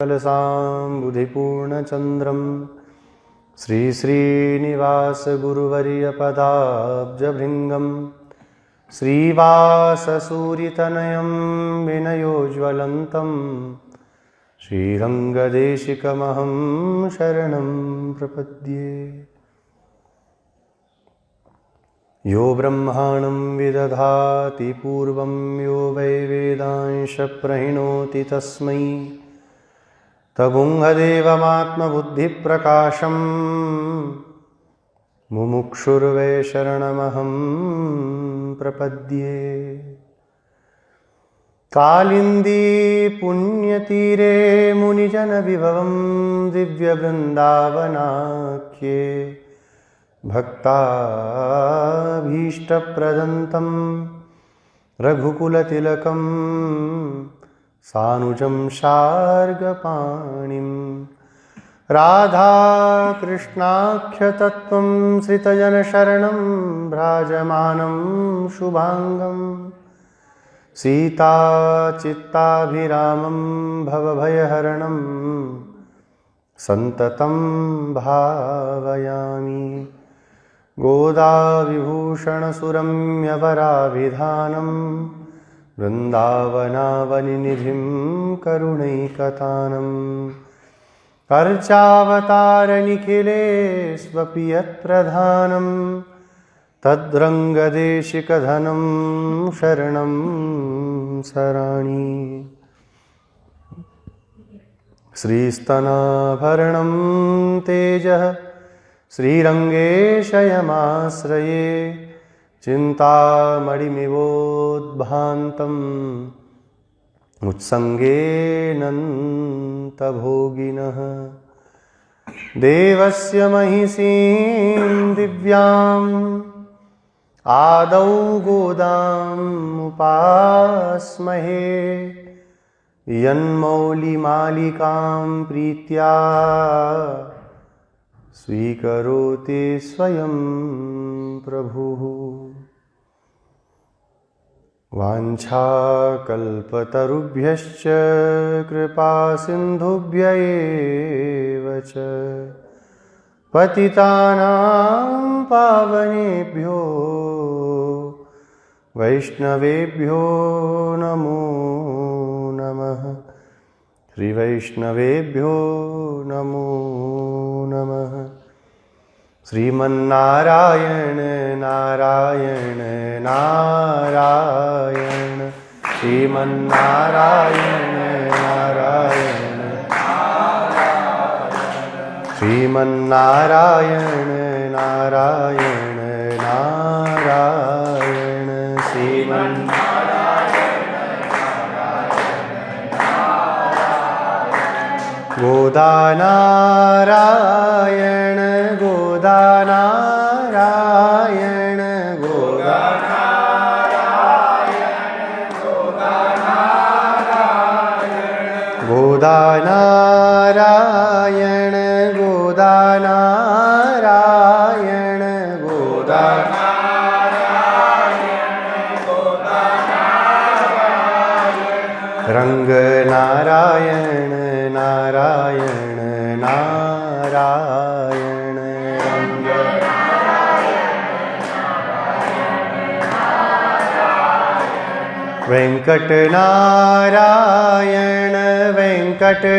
कलसाम्बुधिपूर्णचन्द्रं श्रीश्रीनिवासगुरुवर्यपदाब्जभृङ्गं श्रीवाससूरितनयं विनयोज्वलन्तं श्रीरङ्गदेशिकमहं शरणं प्रपद्ये। यो ब्रह्माणं विदधाति पूर्वं यो वै वेदांश प्रणोति तस्मै तगुंहदेवमात्मबुद्धिप्रकाशं मुमुक्षुर्वै शरणमहं प्रपद्ये। कालिंदी पुण्यतीरे मुनिजनविभवं दिव्यवृन्दावनाख्ये भक्ताभीष्टप्रदन्तं रघुकुलतिलकं सानुजं शार्गपाणिं राधाकृष्णाख्यतत्त्वं श्रितजनशरणं भ्राजमानं शुभांगं सीताचित्ताभिरामं भवभयहरणं सन्ततं भावयामि। गोदाविभूषणसुरम्यवराभिधानं वृन्दावनावनिनिधिं करुणैकतानं अर्चावतारनिखिलेष्वपि यत्प्रधानं तद्रङ्गदेशिकधनं शरणं सराणि। श्रीस्तनाभरणं तेजः श्रीरङ्गेशयमाश्रये चिन्तामणिमिवोद्भान्तम् उत्सङ्गेऽनन्तभोगिनः देवस्य महिषीं दिव्याम् आदौ गोदामुपास्महे यन्मौलिमालिकां प्रीत्या स्वीकरोति स्वयं प्रभुः। वाञ्छाकल्पतरुभ्यश्च कृपासिन्धुभ्य एव च पतितानां पावनेभ्यो वैष्णवेभ्यो नमो नमः। श्रीवैष्णवेभ्यो नमो नमः। श्रीमन्नारायण नारायण नारायण श्रीमन्नारायण नारायण श्रीमन्नारायण नारायण नारायण गोदानारायण गोदानारायण गोदानारायण गोदानारायण रंगनारायण नारायण नारायण रंग वेंकटनारायण वेंकटनारायण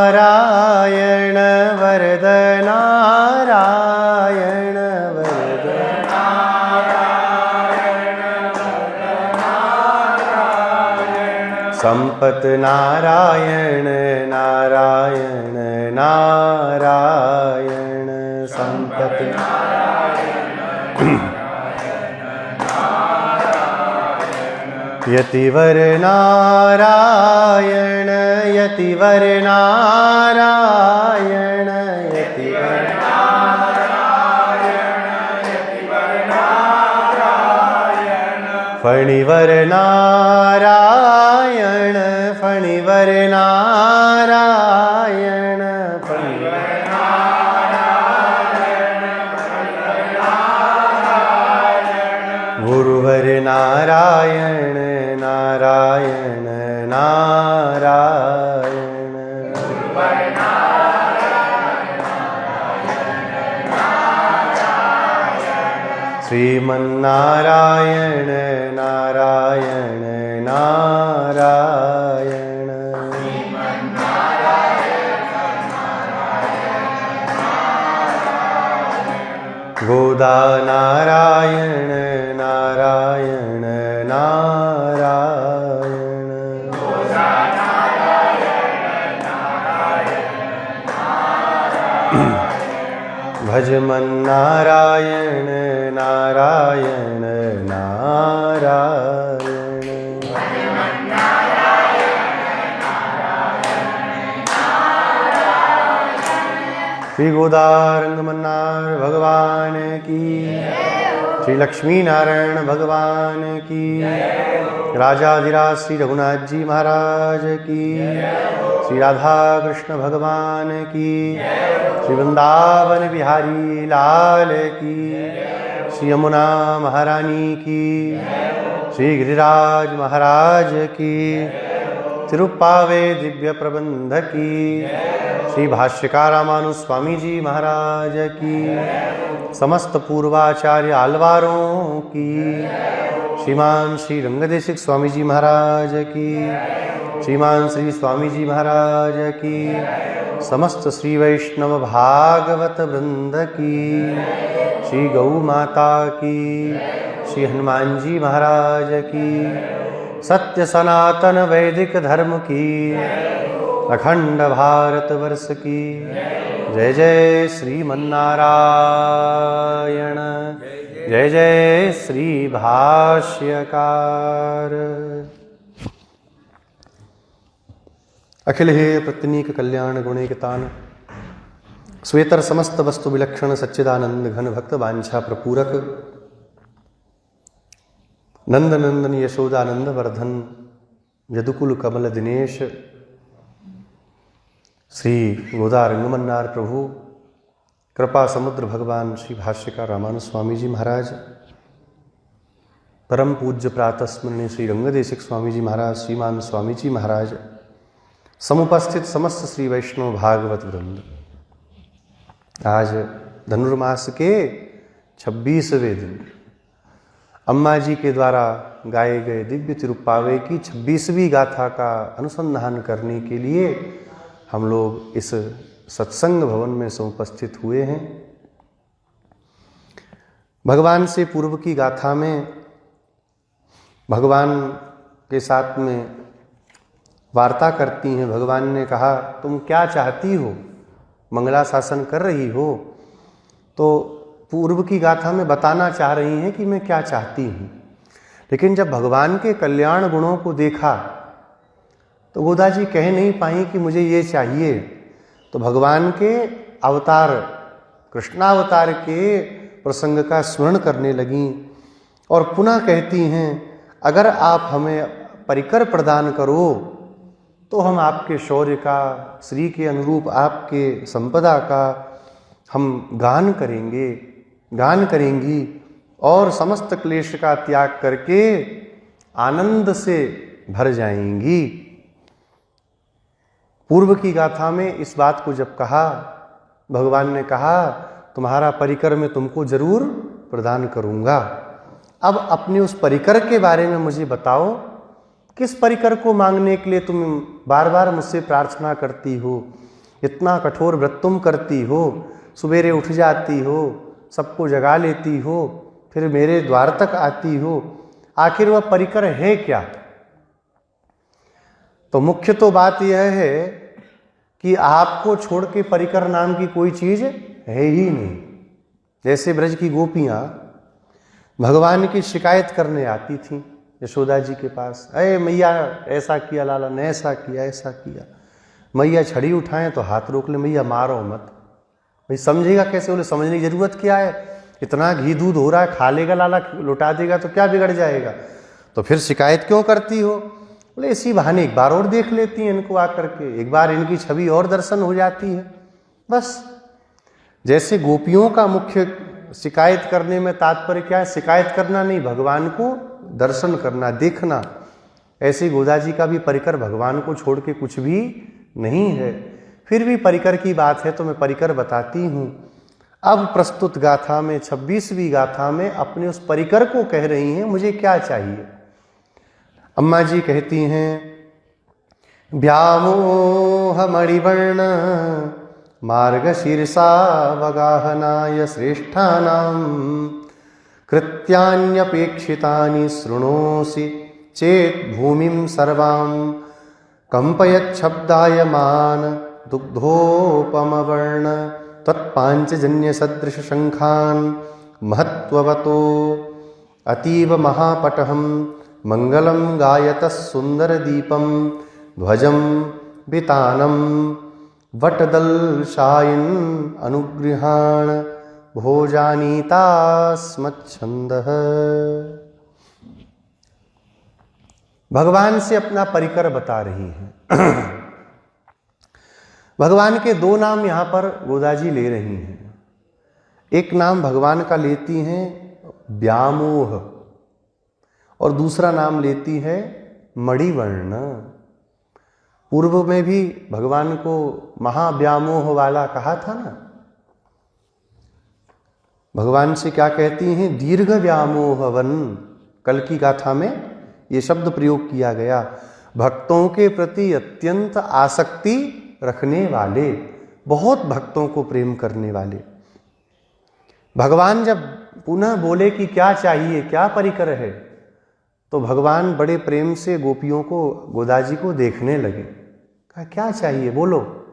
वरदनारायण वरदनारायण संपत नारायण नारायण नारायण संपत यतिवर नारायण यतिवर नारायण यतिवर फणिवर नारायण फणिवर नारायण फणिवर नारायण नारायण नारायण। श्रीमन्नारायण नारायण नारायण। गोदा नारायण नारायण नारायण। भजमन नारायण नारायण नारायण। श्री गोदारंगमन्नार भगवान की, श्री लक्ष्मी नारायण भगवान की, राजाधिराज श्री रघुनाथ जी महाराज की, श्री राधा कृष्ण भगवान की, श्री वृंदावन बिहारी लाल की, श्री यमुना महारानी की, श्री गिरिराज महाराज की, तिरुप्पावे दिव्य प्रबंध की, श्री भाष्यकार रामानु स्वामी जी महाराज की, समस्त पूर्वाचार्य आलवारों की, श्रीमान श्री रंगदेशिक स्वामी जी महाराज की, श्रीमान श्री स्वामी जी महाराज की, समस्त श्री वैष्णव भागवत वृंद की, श्री गौ माता की, श्री हनुमान जी महाराज की, सत्य सनातन वैदिक धर्म की, अखंड भारत वर्ष की। जय जय श्रीमन्नारायण, जय जय श्री भाष्यकार। अखिल हे प्रतनीक कल्याण गुणैकतान, श्वेतर समस्त वस्तु विलक्षण सच्चिदानंद घन भक्त वांछा प्रपूरक, नंद नंदन यशोदानंद वर्धन, यदुकुल कमल दिनेश, श्री गोदारंगमन्नार प्रभु, कृपा समुद्र भगवान श्री भाष्यकार रामानु स्वामी जी महाराज, परम पूज्य प्रातः स्मरणीय श्री रंगदेशिक स्वामी जी महाराज, श्रीमान स्वामी जी महाराज, समुपस्थित समस्त श्री वैष्णव भागवत वृंद। आज धनुर्मास के 26वें दिन अम्मा जी के द्वारा गाए गए दिव्य तिरुप्पावे की 26वीं गाथा का अनुसंधान करने के लिए हम लोग इस सत्संग भवन में समुपस्थित हुए हैं। भगवान से पूर्व की गाथा में भगवान के साथ में वार्ता करती हैं। भगवान ने कहा, तुम क्या चाहती हो? मंगलाशासन कर रही हो, तो पूर्व की गाथा में बताना चाह रही हैं कि मैं क्या चाहती हूँ। लेकिन जब भगवान के कल्याण गुणों को देखा तो गोदा जी कह नहीं पाई कि मुझे ये चाहिए। तो भगवान के अवतार, कृष्णावतार के प्रसंग का स्मरण करने लगीं और पुनः कहती हैं, अगर आप हमें परिकर प्रदान करो तो हम आपके शौर्य का, श्री के अनुरूप आपके संपदा का हम गान करेंगे, गान करेंगी और समस्त क्लेश का त्याग करके आनंद से भर जाएंगी। पूर्व की गाथा में इस बात को जब कहा, भगवान ने कहा तुम्हारा परिकर मैं तुमको जरूर प्रदान करूंगा। अब अपने उस परिकर के बारे में मुझे बताओ, किस परिकर को मांगने के लिए तुम बार बार मुझसे प्रार्थना करती हो? इतना कठोर व्रत तुम करती हो, सवेरे उठ जाती हो, सबको जगा लेती हो, फिर मेरे द्वार तक आती हो, आखिर वह परिकर है क्या? तो मुख्य तो बात यह है कि आपको छोड़ के परिकर नाम की कोई चीज है ही नहीं। जैसे ब्रज की गोपियां भगवान की शिकायत करने आती थीं यशोदा जी के पास, अरे मैया ऐसा किया, लाला ने ऐसा किया, ऐसा किया। मैया छड़ी उठाएं तो हाथ रोक ले, मैया मारो मत। भाई समझेगा कैसे? बोले समझने की जरूरत क्या है, इतना घी दूध हो रहा है, खा लेगा लाला, लुटा देगा तो क्या बिगड़ जाएगा? तो फिर शिकायत क्यों करती हो? बोले इसी बहाने एक बार और देख लेती हैं इनको आकर के, एक बार इनकी छवि और दर्शन हो जाती है बस। जैसे गोपियों का मुख्य शिकायत करने में तात्पर्य क्या है? शिकायत करना नहीं, भगवान को दर्शन करना, देखना। ऐसे गोदा जी का भी परिकर भगवान को छोड़ के कुछ भी नहीं है। फिर भी परिकर की बात है तो मैं परिकर बताती हूँ। अब प्रस्तुत गाथा में 26वीं गाथा में अपने उस परिकर को कह रही हैं, मुझे क्या चाहिए। अम्मा जी कहती हैं, व्यामोह मणिवर्ण मार्गशीर्षा वगाहनाय श्रेष्ठानां कृत्यान्यपेक्षितानि शृणोसि चेत् भूमिं सर्वां कंपयच्छब्दायमान दुग्धोपमवर्ण तत्पांचजन्यसदृशशङ्खान् महत्त्ववतो अतीव महापटहं मङ्गलं गायतः सुन्दरदीपं ध्वजं वितानं वटदलशायिन् अनुगृहाण भोजानीतास्मच्छन्दः। भगवान से अपना परिकर बता रही हैं। भगवान के दो नाम यहाँ पर गोदा जी ले रही हैं। एक नाम भगवान का लेती हैं व्यामोह और दूसरा नाम लेती है मणिवर्ण। पूर्व में भी भगवान को महाव्यामोह वाला कहा था ना। भगवान से क्या कहती हैं, दीर्घ व्यामोहवन। कल की गाथा में ये शब्द प्रयोग किया गया, भक्तों के प्रति अत्यंत आसक्ति रखने वाले, बहुत भक्तों को प्रेम करने वाले। भगवान जब पुनः बोले कि क्या चाहिए, क्या परिकर है, तो भगवान बड़े प्रेम से गोपियों को, गोदा जी को देखने लगे। कहा क्या चाहिए बोलो।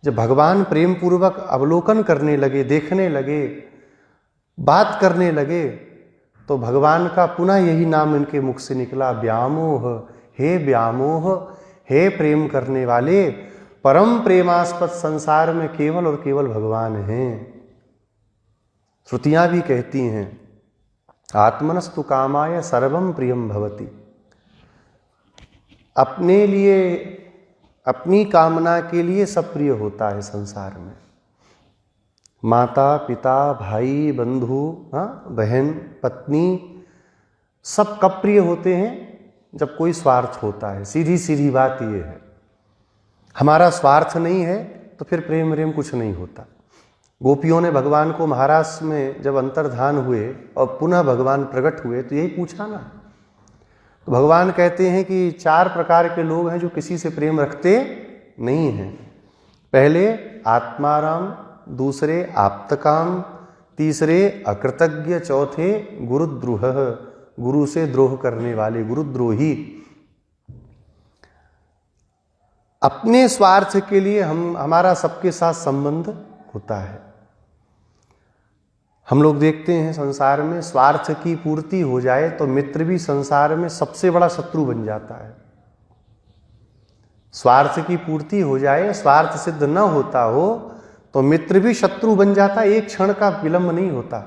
जब भगवान प्रेम पूर्वक अवलोकन करने लगे, देखने लगे, बात करने लगे, तो भगवान का पुनः यही नाम इनके मुख से निकला, व्यामोह। हे व्यामोह, हे प्रेम करने वाले, परम प्रेमास्पद संसार में केवल और केवल भगवान हैं। श्रुतियां भी कहती हैं, आत्मनस्तु कामाय सर्वम प्रियम भवति। अपने लिए, अपनी कामना के लिए सब प्रिय होता है संसार में। माता पिता भाई बंधु, बहन पत्नी, सब कब प्रिय होते हैं, जब कोई स्वार्थ होता है। सीधी सीधी बात ये है। हमारा स्वार्थ नहीं है तो फिर प्रेम प्रेम कुछ नहीं होता। गोपियों ने भगवान को महाराष्ट्र में जब अंतर्धान हुए और पुनः भगवान प्रकट हुए तो यही पूछा ना। तो भगवान कहते हैं कि 4 प्रकार के लोग हैं जो किसी से प्रेम रखते नहीं हैं। पहले आत्माराम, दूसरे आप्तकाम, तीसरे अकृतज्ञ, चौथे गुरुद्रोह, गुरु से द्रोह करने वाले, गुरुद्रोही। अपने स्वार्थ के लिए हमारा सबके साथ संबंध होता है। हम लोग देखते हैं संसार में स्वार्थ की पूर्ति हो जाए तो मित्र भी संसार में सबसे बड़ा शत्रु बन जाता है। स्वार्थ की पूर्ति हो जाए, स्वार्थ सिद्ध न होता हो तो मित्र भी शत्रु बन जाता है। एक क्षण का विलंब नहीं होता।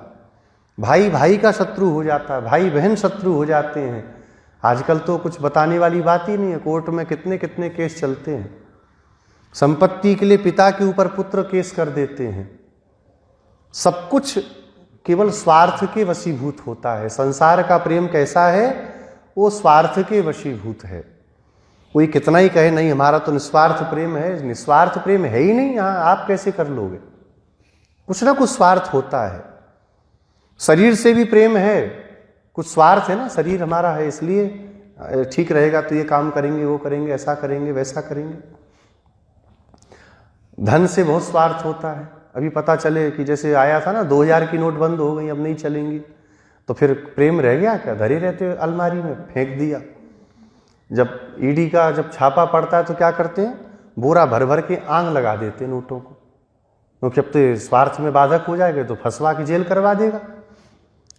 भाई भाई का शत्रु हो जाता है, भाई बहन शत्रु हो जाते हैं। आजकल तो कुछ बताने वाली बात ही नहीं है। कोर्ट में कितने कितने केस चलते हैं। संपत्ति के लिए पिता के ऊपर पुत्र केस कर देते हैं। सब कुछ केवल स्वार्थ के वशीभूत होता है। संसार का प्रेम कैसा है, वो स्वार्थ के वशीभूत है। कोई कितना ही कहे नहीं हमारा तो निस्वार्थ प्रेम है, निस्वार्थ प्रेम है ही नहीं। यहाँ आप कैसे कर लोगे, कुछ ना कुछ स्वार्थ होता है। शरीर से भी प्रेम है, कुछ स्वार्थ है ना। शरीर हमारा है इसलिए ठीक रहेगा तो ये काम करेंगे, वो करेंगे, ऐसा करेंगे, वैसा करेंगे। धन से बहुत स्वार्थ होता है। अभी पता चले कि जैसे आया था ना 2000 की नोट बंद हो गई, अब नहीं चलेंगी, तो फिर प्रेम रह गया क्या? धरे रहते अलमारी में, फेंक दिया। जब ईडी का जब छापा पड़ता है तो क्या करते हैं, बोरा भर भर के आंग लगा देते हैं नोटों को, क्योंकि अब तो स्वार्थ में बाधक हो जाएगा तो फंसवा के जेल करवा देगा।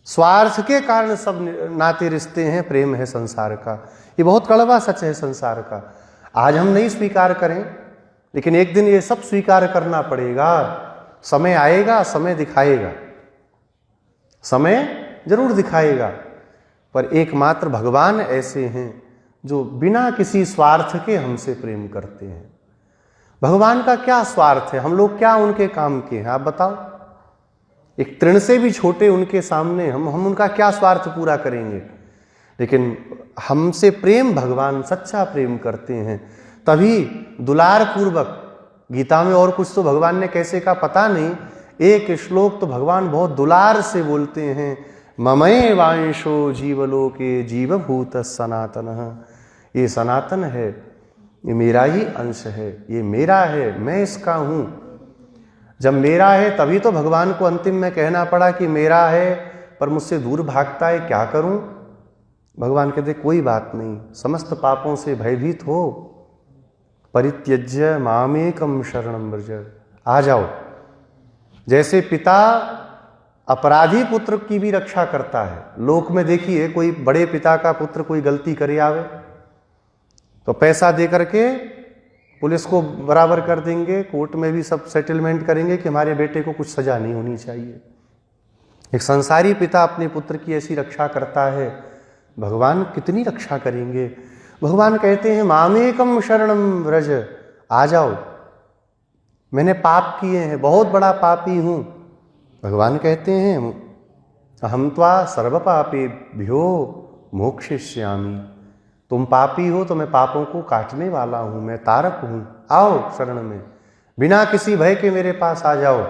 स्वार्थ के कारण सब नाते रिश्ते हैं, प्रेम है संसार का। ये बहुत कड़वा सच है संसार का। आज हम नहीं स्वीकार करें, लेकिन एक दिन ये सब स्वीकार करना पड़ेगा। समय आएगा, समय दिखाएगा, समय जरूर दिखाएगा। पर एकमात्र भगवान ऐसे हैं जो बिना किसी स्वार्थ के हमसे प्रेम करते हैं। भगवान का क्या स्वार्थ है, हम लोग क्या उनके काम के हैं, आप बताओ। एक तृण से भी छोटे उनके सामने हम उनका क्या स्वार्थ पूरा करेंगे। लेकिन हमसे प्रेम भगवान सच्चा प्रेम करते हैं, तभी दुलार पूर्वक, गीता में और कुछ तो भगवान ने कैसे कहा पता नहीं, एक श्लोक तो भगवान बहुत दुलार से बोलते हैं, ममये वांशो जीवलोके जीवभूत सनातन। ये सनातन है, ये मेरा ही अंश है, ये मेरा है, मैं इसका हूं। जब मेरा है तभी तो भगवान को अंतिम में कहना पड़ा कि मेरा है पर मुझसे दूर भागता है, क्या करूं। भगवान कहते कोई बात नहीं, समस्त पापों से भयभीत हो, परित्यज्य मामेकम शरणं व्रज, आ जाओ। जैसे पिता अपराधी पुत्र की भी रक्षा करता है। लोक में देखिए, कोई बड़े पिता का पुत्र कोई गलती करे आवे तो पैसा दे करके पुलिस को बराबर कर देंगे, कोर्ट में भी सब सेटलमेंट करेंगे कि हमारे बेटे को कुछ सजा नहीं होनी चाहिए। एक संसारी पिता अपने पुत्र की ऐसी रक्षा करता है, भगवान कितनी रक्षा करेंगे। भगवान कहते हैं मामेकम शरणं व्रज, आ जाओ, मैंने पाप किए हैं, बहुत बड़ा पापी हूं। भगवान कहते हैं अहम त्वा सर्व पापेभ्यो मोक्षयिष्यामि, तुम पापी हो तो मैं पापों को काटने वाला हूं, मैं तारक हूं, आओ शरण में, बिना किसी भय के मेरे पास आ जाओ।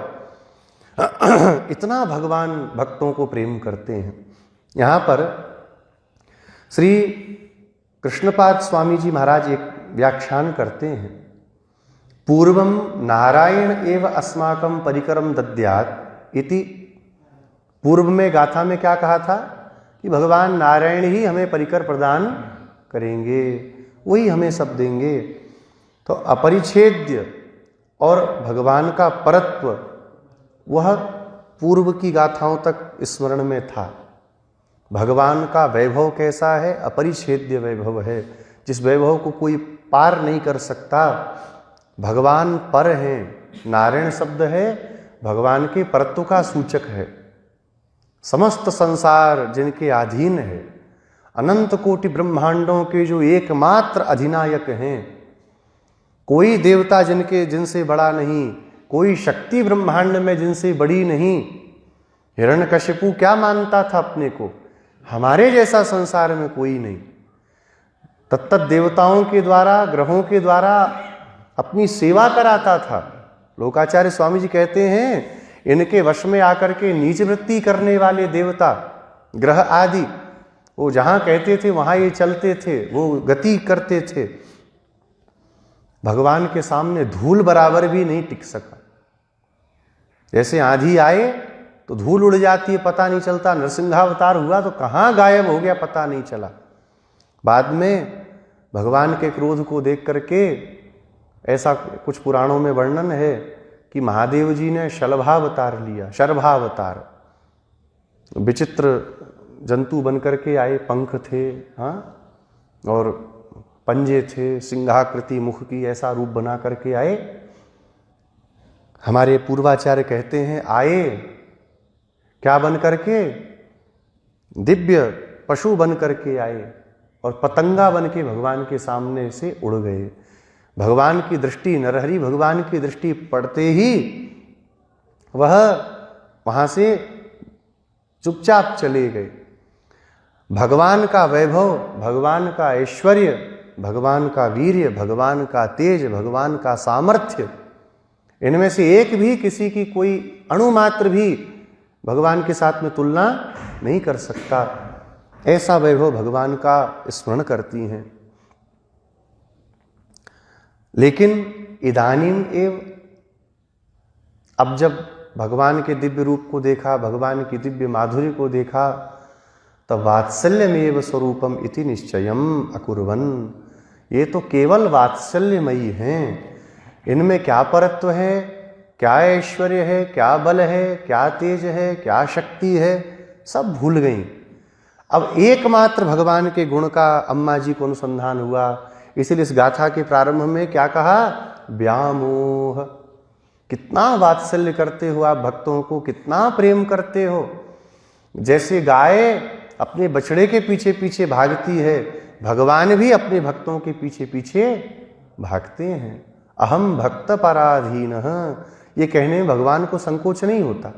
इतना भगवान भक्तों को प्रेम करते हैं। यहां पर श्री कृष्णपाद स्वामी जी महाराज एक व्याख्यान करते हैं, पूर्वम नारायण एव अस्माकं परिकरम दद्यात् इति। पूर्व में गाथा में क्या कहा था कि भगवान नारायण ही हमें परिकर प्रदान करेंगे, वही हमें सब देंगे। तो अपरिच्छेद्य और भगवान का परत्व वह पूर्व की गाथाओं तक स्मरण में था। भगवान का वैभव कैसा है, अपरिच्छेद्य वैभव है, जिस वैभव को कोई पार नहीं कर सकता। भगवान पर हैं, नारायण शब्द है भगवान के परत्व का सूचक है। समस्त संसार जिनके अधीन है, अनंत कोटि ब्रह्मांडों के जो एकमात्र अधिनायक हैं, कोई देवता जिनसे बड़ा नहीं, कोई शक्ति ब्रह्मांड में जिनसे बड़ी नहीं। हिरण्यकशिपु क्या मानता था अपने को, हमारे जैसा संसार में कोई नहीं। तत्त देवताओं के द्वारा, ग्रहों के द्वारा अपनी सेवा कराता था। लोकाचार्य स्वामी जी कहते हैं इनके वश में आकर के नीच वृत्ति करने वाले देवता, ग्रह आदि, वो जहां कहते थे वहां ये चलते थे, वो गति करते थे। भगवान के सामने धूल बराबर भी नहीं टिक सका। जैसे आंधी आए तो धूल उड़ जाती है, पता नहीं चलता। नरसिंहावतार हुआ तो कहां गायब हो गया, पता नहीं चला। बाद में भगवान के क्रोध को देख करके, ऐसा कुछ पुराणों में वर्णन है कि महादेव जी ने शलभावतार लिया, शर्भावतार, विचित्र जंतु बन करके आए, पंख थे, हाँ, और पंजे थे, सिंहाकृति मुख की, ऐसा रूप बना करके आए। हमारे पूर्वाचार्य कहते हैं आए क्या बन करके, दिव्य पशु बन करके आए और पतंगा बन के भगवान के सामने से उड़ गए। भगवान की दृष्टि, नरहरि भगवान की दृष्टि पड़ते ही वह वहां से चुपचाप चले गए। भगवान का वैभव, भगवान का ऐश्वर्य, भगवान का वीर्य, भगवान का तेज, भगवान का सामर्थ्य, इनमें से एक भी, किसी की कोई अणुमात्र भी भगवान के साथ में तुलना नहीं कर सकता। ऐसा वैभव भगवान का स्मरण करती हैं। लेकिन इदानीम एव, अब जब भगवान के दिव्य रूप को देखा, भगवान की दिव्य माधुर्य को देखा, तब वात्सल्यमेव स्वरूपम इति निश्चयम अकुर्वन्। ये तो केवल वात्सल्यमयी हैं, इनमें क्या परत्व है, क्या ऐश्वर्य है, क्या बल है, क्या तेज है, क्या शक्ति है, सब भूल गई। अब एकमात्र भगवान के गुण का अम्मा जी को अनुसंधान हुआ। इसलिए इस गाथा के प्रारंभ में क्या कहा, व्यामोह। कितना वात्सल्य करते हो आप भक्तों को, कितना प्रेम करते हो। जैसे गाय अपने बछड़े के पीछे पीछे भागती है, भगवान भी अपने भक्तों के पीछे पीछे भागते हैं। अहम भक्त पराधीन, ये कहने में भगवान को संकोच नहीं होता।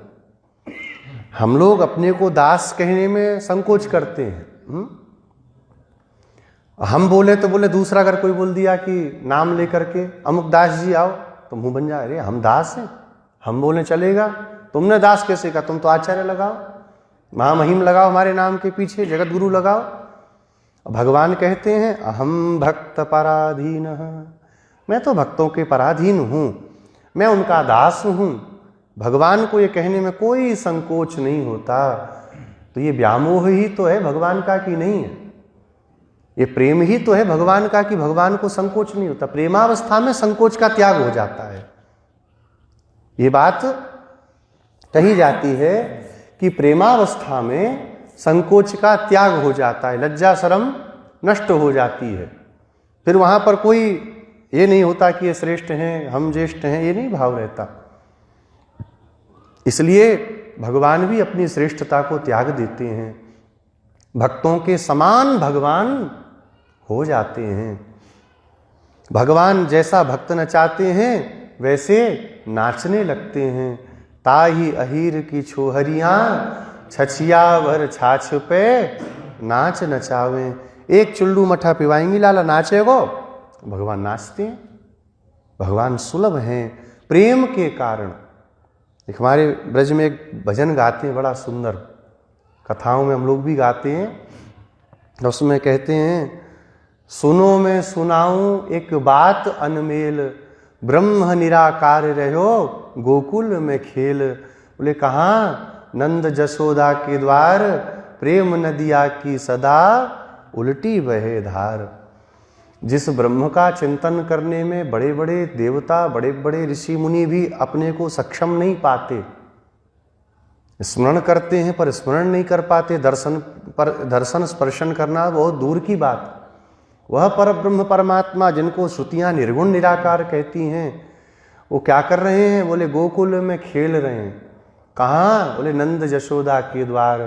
हम लोग अपने को दास कहने में संकोच करते हैं। हम बोले तो बोले, दूसरा अगर कोई बोल दिया कि नाम लेकर के अमुक दास जी आओ, तो मुंह बन जाए, अरे हम दास हैं, हम बोले चलेगा, तुमने दास कैसे कहा, तुम तो आचार्य लगाओ, महामहिम लगाओ, हमारे नाम के पीछे जगत गुरु लगाओ। भगवान कहते हैं अहम भक्त पराधीन, मैं तो भक्तों के पराधीन हूं, मैं उनका दास हूं। भगवान को ये कहने में कोई संकोच नहीं होता। तो ये व्यामोह ही तो है भगवान का कि नहीं है, ये प्रेम ही तो है भगवान का कि भगवान को संकोच नहीं होता। प्रेमावस्था में संकोच का त्याग हो जाता है। ये बात कही जाती है कि प्रेमावस्था में संकोच का त्याग हो जाता है, लज्जा शर्म नष्ट हो जाती है। फिर वहां पर कोई ये नहीं होता कि ये श्रेष्ठ हैं, हम ज्येष्ठ हैं, ये नहीं भाव रहता। इसलिए भगवान भी अपनी श्रेष्ठता को त्याग देते हैं, भक्तों के समान भगवान हो जाते हैं। भगवान जैसा भक्त नचाते हैं वैसे नाचने लगते हैं। ताही अहीर की छोहरियां छछियावर छाछ पे नाच नचावे। एक चुल्लू मठा पिवाएंगी लाला नाचेगो, भगवान नाचते हैं। भगवान सुलभ हैं प्रेम के कारण। एक हमारे ब्रज में एक भजन गाते हैं बड़ा सुंदर, कथाओं में हम लोग भी गाते हैं। उसमें कहते हैं, सुनो मैं सुनाऊं एक बात अनमेल, ब्रह्म निराकार रहो गोकुल में खेल। बोले कहाँ, नंद जसोदा के द्वार, प्रेम नदिया की सदा उल्टी बहे धार। जिस ब्रह्म का चिंतन करने में बड़े बड़े देवता, बड़े बड़े ऋषि मुनि भी अपने को सक्षम नहीं पाते, स्मरण करते हैं पर स्मरण नहीं कर पाते, दर्शन स्पर्शन करना बहुत दूर की बात। वह पर ब्रह्म परमात्मा जिनको श्रुतियां निर्गुण निराकार कहती हैं, वो क्या कर रहे हैं? बोले गोकुल में खेल रहे हैं। कहाँ? बोले नंद यशोदा के द्वार,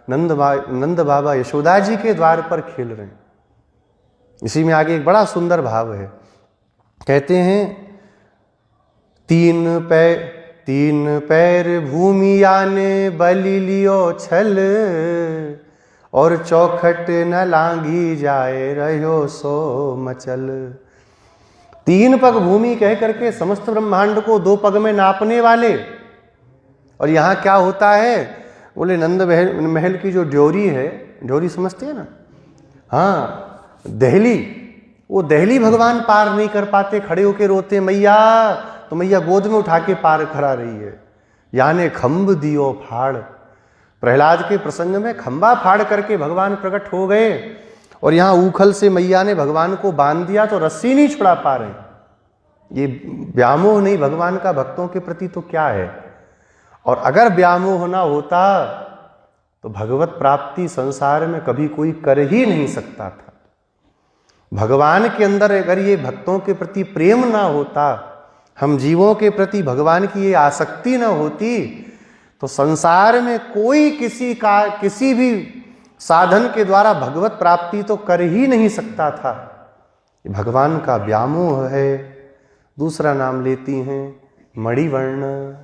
नंद बाबा यशोदा जी के द्वार पर खेल रहे हैं। इसी में आगे एक बड़ा सुंदर भाव है, कहते हैं, तीन पैर भूमि आने बलि लियो छल, और चौखट न लांगी जाए रहो सो मचल। तीन पग भूमि कह करके समस्त ब्रह्मांड को दो पग में नापने वाले। और यहाँ क्या होता है? बोले नंद महल की जो ड्योरी है, ड्योरी समझते हैं ना, हाँ दहली, वो दहली भगवान पार नहीं कर पाते, खड़े होके रोते मैया, तो मैया गोद में उठा के पार करा रही है। याने खंभ दियो फाड़, प्रहलाद के प्रसंग में खंभा फाड़ करके भगवान प्रकट हो गए, और यहाँ ऊखल से मैया ने भगवान को बांध दिया तो रस्सी नहीं छुड़ा पा रहे। ये व्यामोह नहीं भगवान का भक्तों के प्रति तो क्या है? और अगर व्यामोह ना होता तो भगवत प्राप्ति संसार में कभी कोई कर ही नहीं सकता था। भगवान के अंदर अगर ये भक्तों के प्रति प्रेम ना होता, हम जीवों के प्रति भगवान की ये आसक्ति ना होती, तो संसार में कोई किसी भी साधन के द्वारा भगवत प्राप्ति तो कर ही नहीं सकता था। ये भगवान का व्यामोह है। दूसरा नाम लेती हैं मणिवर्ण।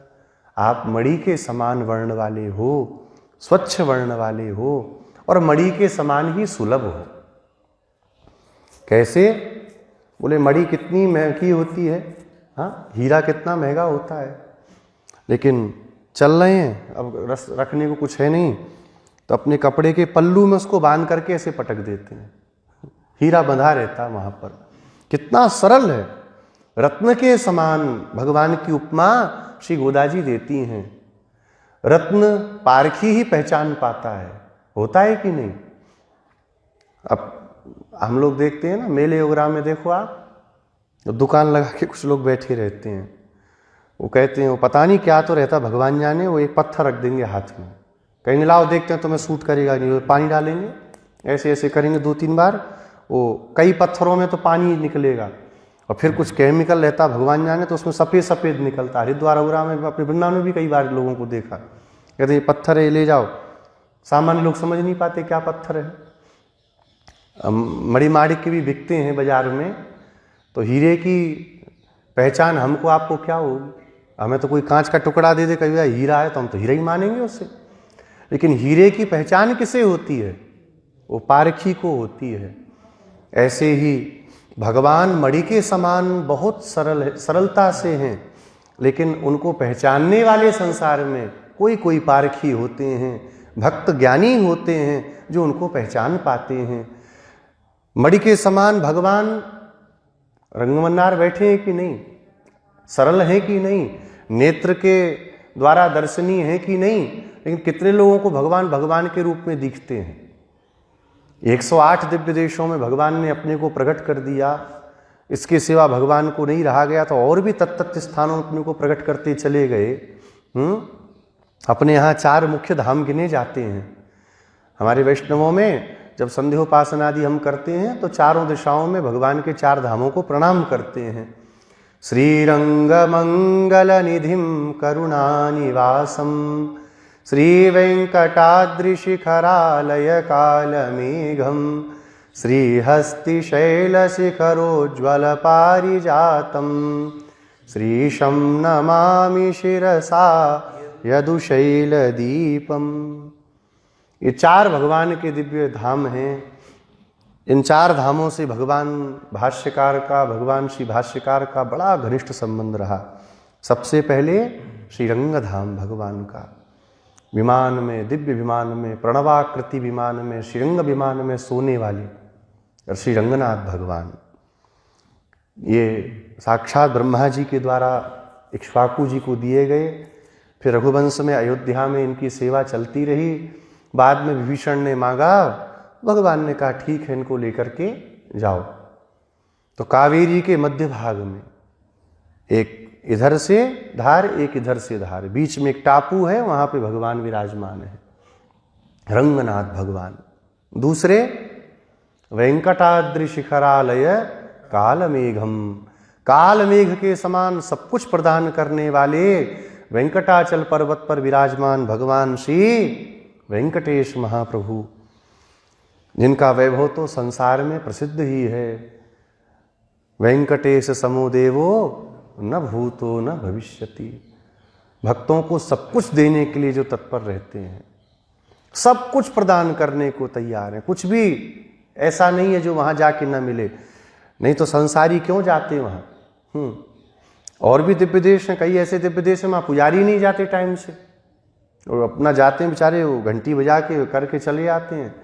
आप मणि के समान वर्ण वाले हो, स्वच्छ वर्ण वाले हो, और मणि के समान ही सुलभ हो। कैसे? बोले मणि कितनी महंगी होती है, हाँ हीरा कितना महंगा होता है, लेकिन चल रहे हैं, अब रखने को कुछ है नहीं, तो अपने कपड़े के पल्लू में उसको बांध करके ऐसे पटक देते हैं, हीरा बंधा रहता है वहां पर। कितना सरल है। रत्न के समान भगवान की उपमा श्री गोदाजी देती हैं। रत्न पारखी ही पहचान पाता है, होता है कि नहीं? अब हम लोग देखते हैं ना मेले वगैरह में, देखो आप, तो दुकान लगा के कुछ लोग बैठे रहते हैं, वो कहते हैं वो पता नहीं क्या तो रहता, भगवान जाने, वो एक पत्थर रख देंगे हाथ में, कहीं लाओ देखते हैं तुम्हें सूट करेगा नहीं, पानी डालेंगे, ऐसे ऐसे करेंगे 2-3 बार, वो कई पत्थरों में तो पानी निकलेगा, और फिर कुछ केमिकल रहता भगवान जाने, तो उसमें सफ़ेद सफ़ेद निकलता। हरिद्वार वगैरह में, अपने वृंदावन में भी कई बार लोगों को देखा, कहते ये पत्थर है ले जाओ। सामान्य लोग समझ नहीं पाते क्या पत्थर है। मणि माणिक के भी बिकते हैं बाजार में, तो हीरे की पहचान हमको आपको क्या होगी? हमें तो कोई कांच का टुकड़ा दे दे कभी हीरा है तो हम तो हीरा ही मानेंगे उससे, लेकिन हीरे की पहचान किसे होती है? वो पारखी को होती है। ऐसे ही भगवान मणि के समान बहुत सरलता से हैं, लेकिन उनको पहचानने वाले संसार में कोई कोई पारखी होते हैं, भक्त ज्ञानी होते हैं जो उनको पहचान पाते हैं। मणि के समान भगवान रंगमन्नार बैठे हैं कि नहीं, सरल हैं कि नहीं, नेत्र के द्वारा दर्शनीय है कि नहीं, लेकिन कितने लोगों को भगवान भगवान के रूप में दिखते हैं। 108 दिव्य देशों में भगवान ने अपने को प्रकट कर दिया, इसके सिवा भगवान को नहीं रहा गया, तो और भी तत्त स्थानों में अपने को प्रकट करते चले गए। अपने यहाँ 4 मुख्य धाम गिने जाते हैं। हमारे वैष्णवों में जब संध्योपासना आदि हम करते हैं तो चारों दिशाओं में भगवान के 4 धामों को प्रणाम करते हैं। श्रीरंग मंगल निधिम करुणानिवासम श्रीवेंकटाद्रिशिखरालय कालमेघम श्रीहस्तिशैलशिखरोज्ज्वल पारिजातम श्रीशं नमामि शिरसा यदुशैलदीपम। ये 4 भगवान के दिव्य धाम हैं। इन 4 धामों से भगवान श्री भाष्यकार का बड़ा घनिष्ठ संबंध रहा। सबसे पहले श्रीरंग धाम भगवान का, विमान में, दिव्य विमान में, प्रणवाकृति विमान में, श्रीरंग विमान में सोने वाले और श्री रंगनाथ भगवान, ये साक्षात ब्रह्मा जी के द्वारा इक्ष्वाकु जी को दिए गए। फिर रघुवंश में अयोध्या में इनकी सेवा चलती रही। बाद में विभीषण ने मांगा, भगवान ने कहा ठीक है, इनको लेकर के जाओ। तो कावेरी के मध्य भाग में एक इधर से धार, एक इधर से धार, बीच में एक टापू है, वहां पे भगवान विराजमान है, रंगनाथ भगवान। दूसरे वेंकटाद्रि शिखरालय कालमेघम, कालमेघ के समान सब कुछ प्रदान करने वाले वेंकटाचल पर्वत पर विराजमान भगवान श्री वेंकटेश महाप्रभु, जिनका वैभव तो संसार में प्रसिद्ध ही है। वेंकटेश समो देवो न भूतो न भविष्यति। भक्तों को सब कुछ देने के लिए जो तत्पर रहते हैं, सब कुछ प्रदान करने को तैयार हैं। कुछ भी ऐसा नहीं है जो वहां जाके न मिले। नहीं तो संसारी क्यों जाते वहां। और भी दिव्य देश हैं, कई ऐसे दिव्य देश हैं वहां पुजारी नहीं जाते टाइम से, और अपना जाते हैं बेचारे, वो घंटी बजा के करके चले आते हैं।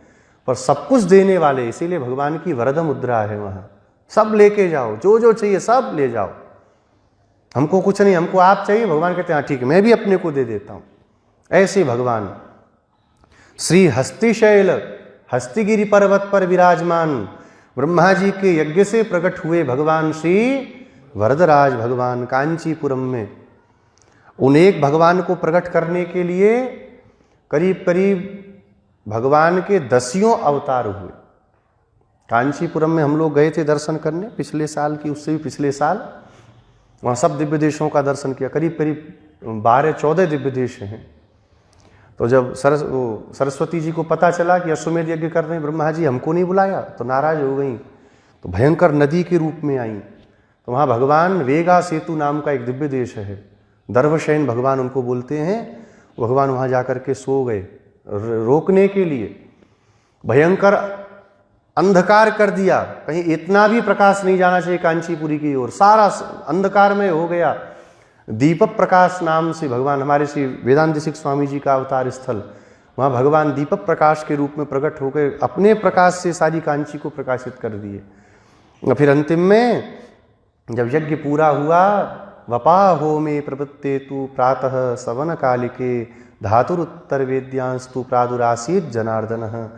पर सब कुछ देने वाले, इसीलिए भगवान की वरद मुद्रा है वहां। सब लेके जाओ, जो जो चाहिए सब ले जाओ, हमको कुछ नहीं, हमको आप चाहिए। भगवान कहते हैं हाँ ठीक है, मैं भी अपने को दे देता हूं। ऐसे भगवान श्री हस्तिशैल, हस्तिगिरी पर्वत पर विराजमान ब्रह्मा जी के यज्ञ से प्रकट हुए भगवान श्री वरदराज भगवान कांचीपुरम में। उन एक भगवान को प्रकट करने के लिए करीब करीब भगवान के 10 अवतार हुए। कांचीपुरम में हम लोग गए थे दर्शन करने पिछले साल की, उससे भी पिछले साल। वहाँ सब दिव्य देशों का दर्शन किया। करीब करीब 12-14 दिव्य देश हैं। तो जब सरस्वती जी को पता चला कि अश्वमेध यज्ञ कर रहे हैं ब्रह्मा जी, हमको नहीं बुलाया, तो नाराज हो गई। तो भयंकर नदी के रूप में आई। तो वहाँ भगवान वेगा सेतु नाम का एक दिव्य देश है, दर्भशयन भगवान उनको बोलते हैं। भगवान वहाँ जाकर के सो गए। रोकने के लिए भयंकर अंधकार कर दिया, कहीं इतना भी प्रकाश नहीं जाना चाहिए कांचीपुरी की ओर, सारा अंधकार में हो गया। दीपक प्रकाश नाम से भगवान, हमारे श्री वेदांत देशिक स्वामी जी का अवतार स्थल, वहाँ भगवान दीपक प्रकाश के रूप में प्रकट होकर अपने प्रकाश से सारी कांची को प्रकाशित कर दिए। फिर अंतिम में जब यज्ञ पूरा हुआ, वपा हो में प्रवृत्ते तु प्रातः सवन कालिके धातुरुत्तर वेद्यांस्तु प्रादुरासीत जनार्दन।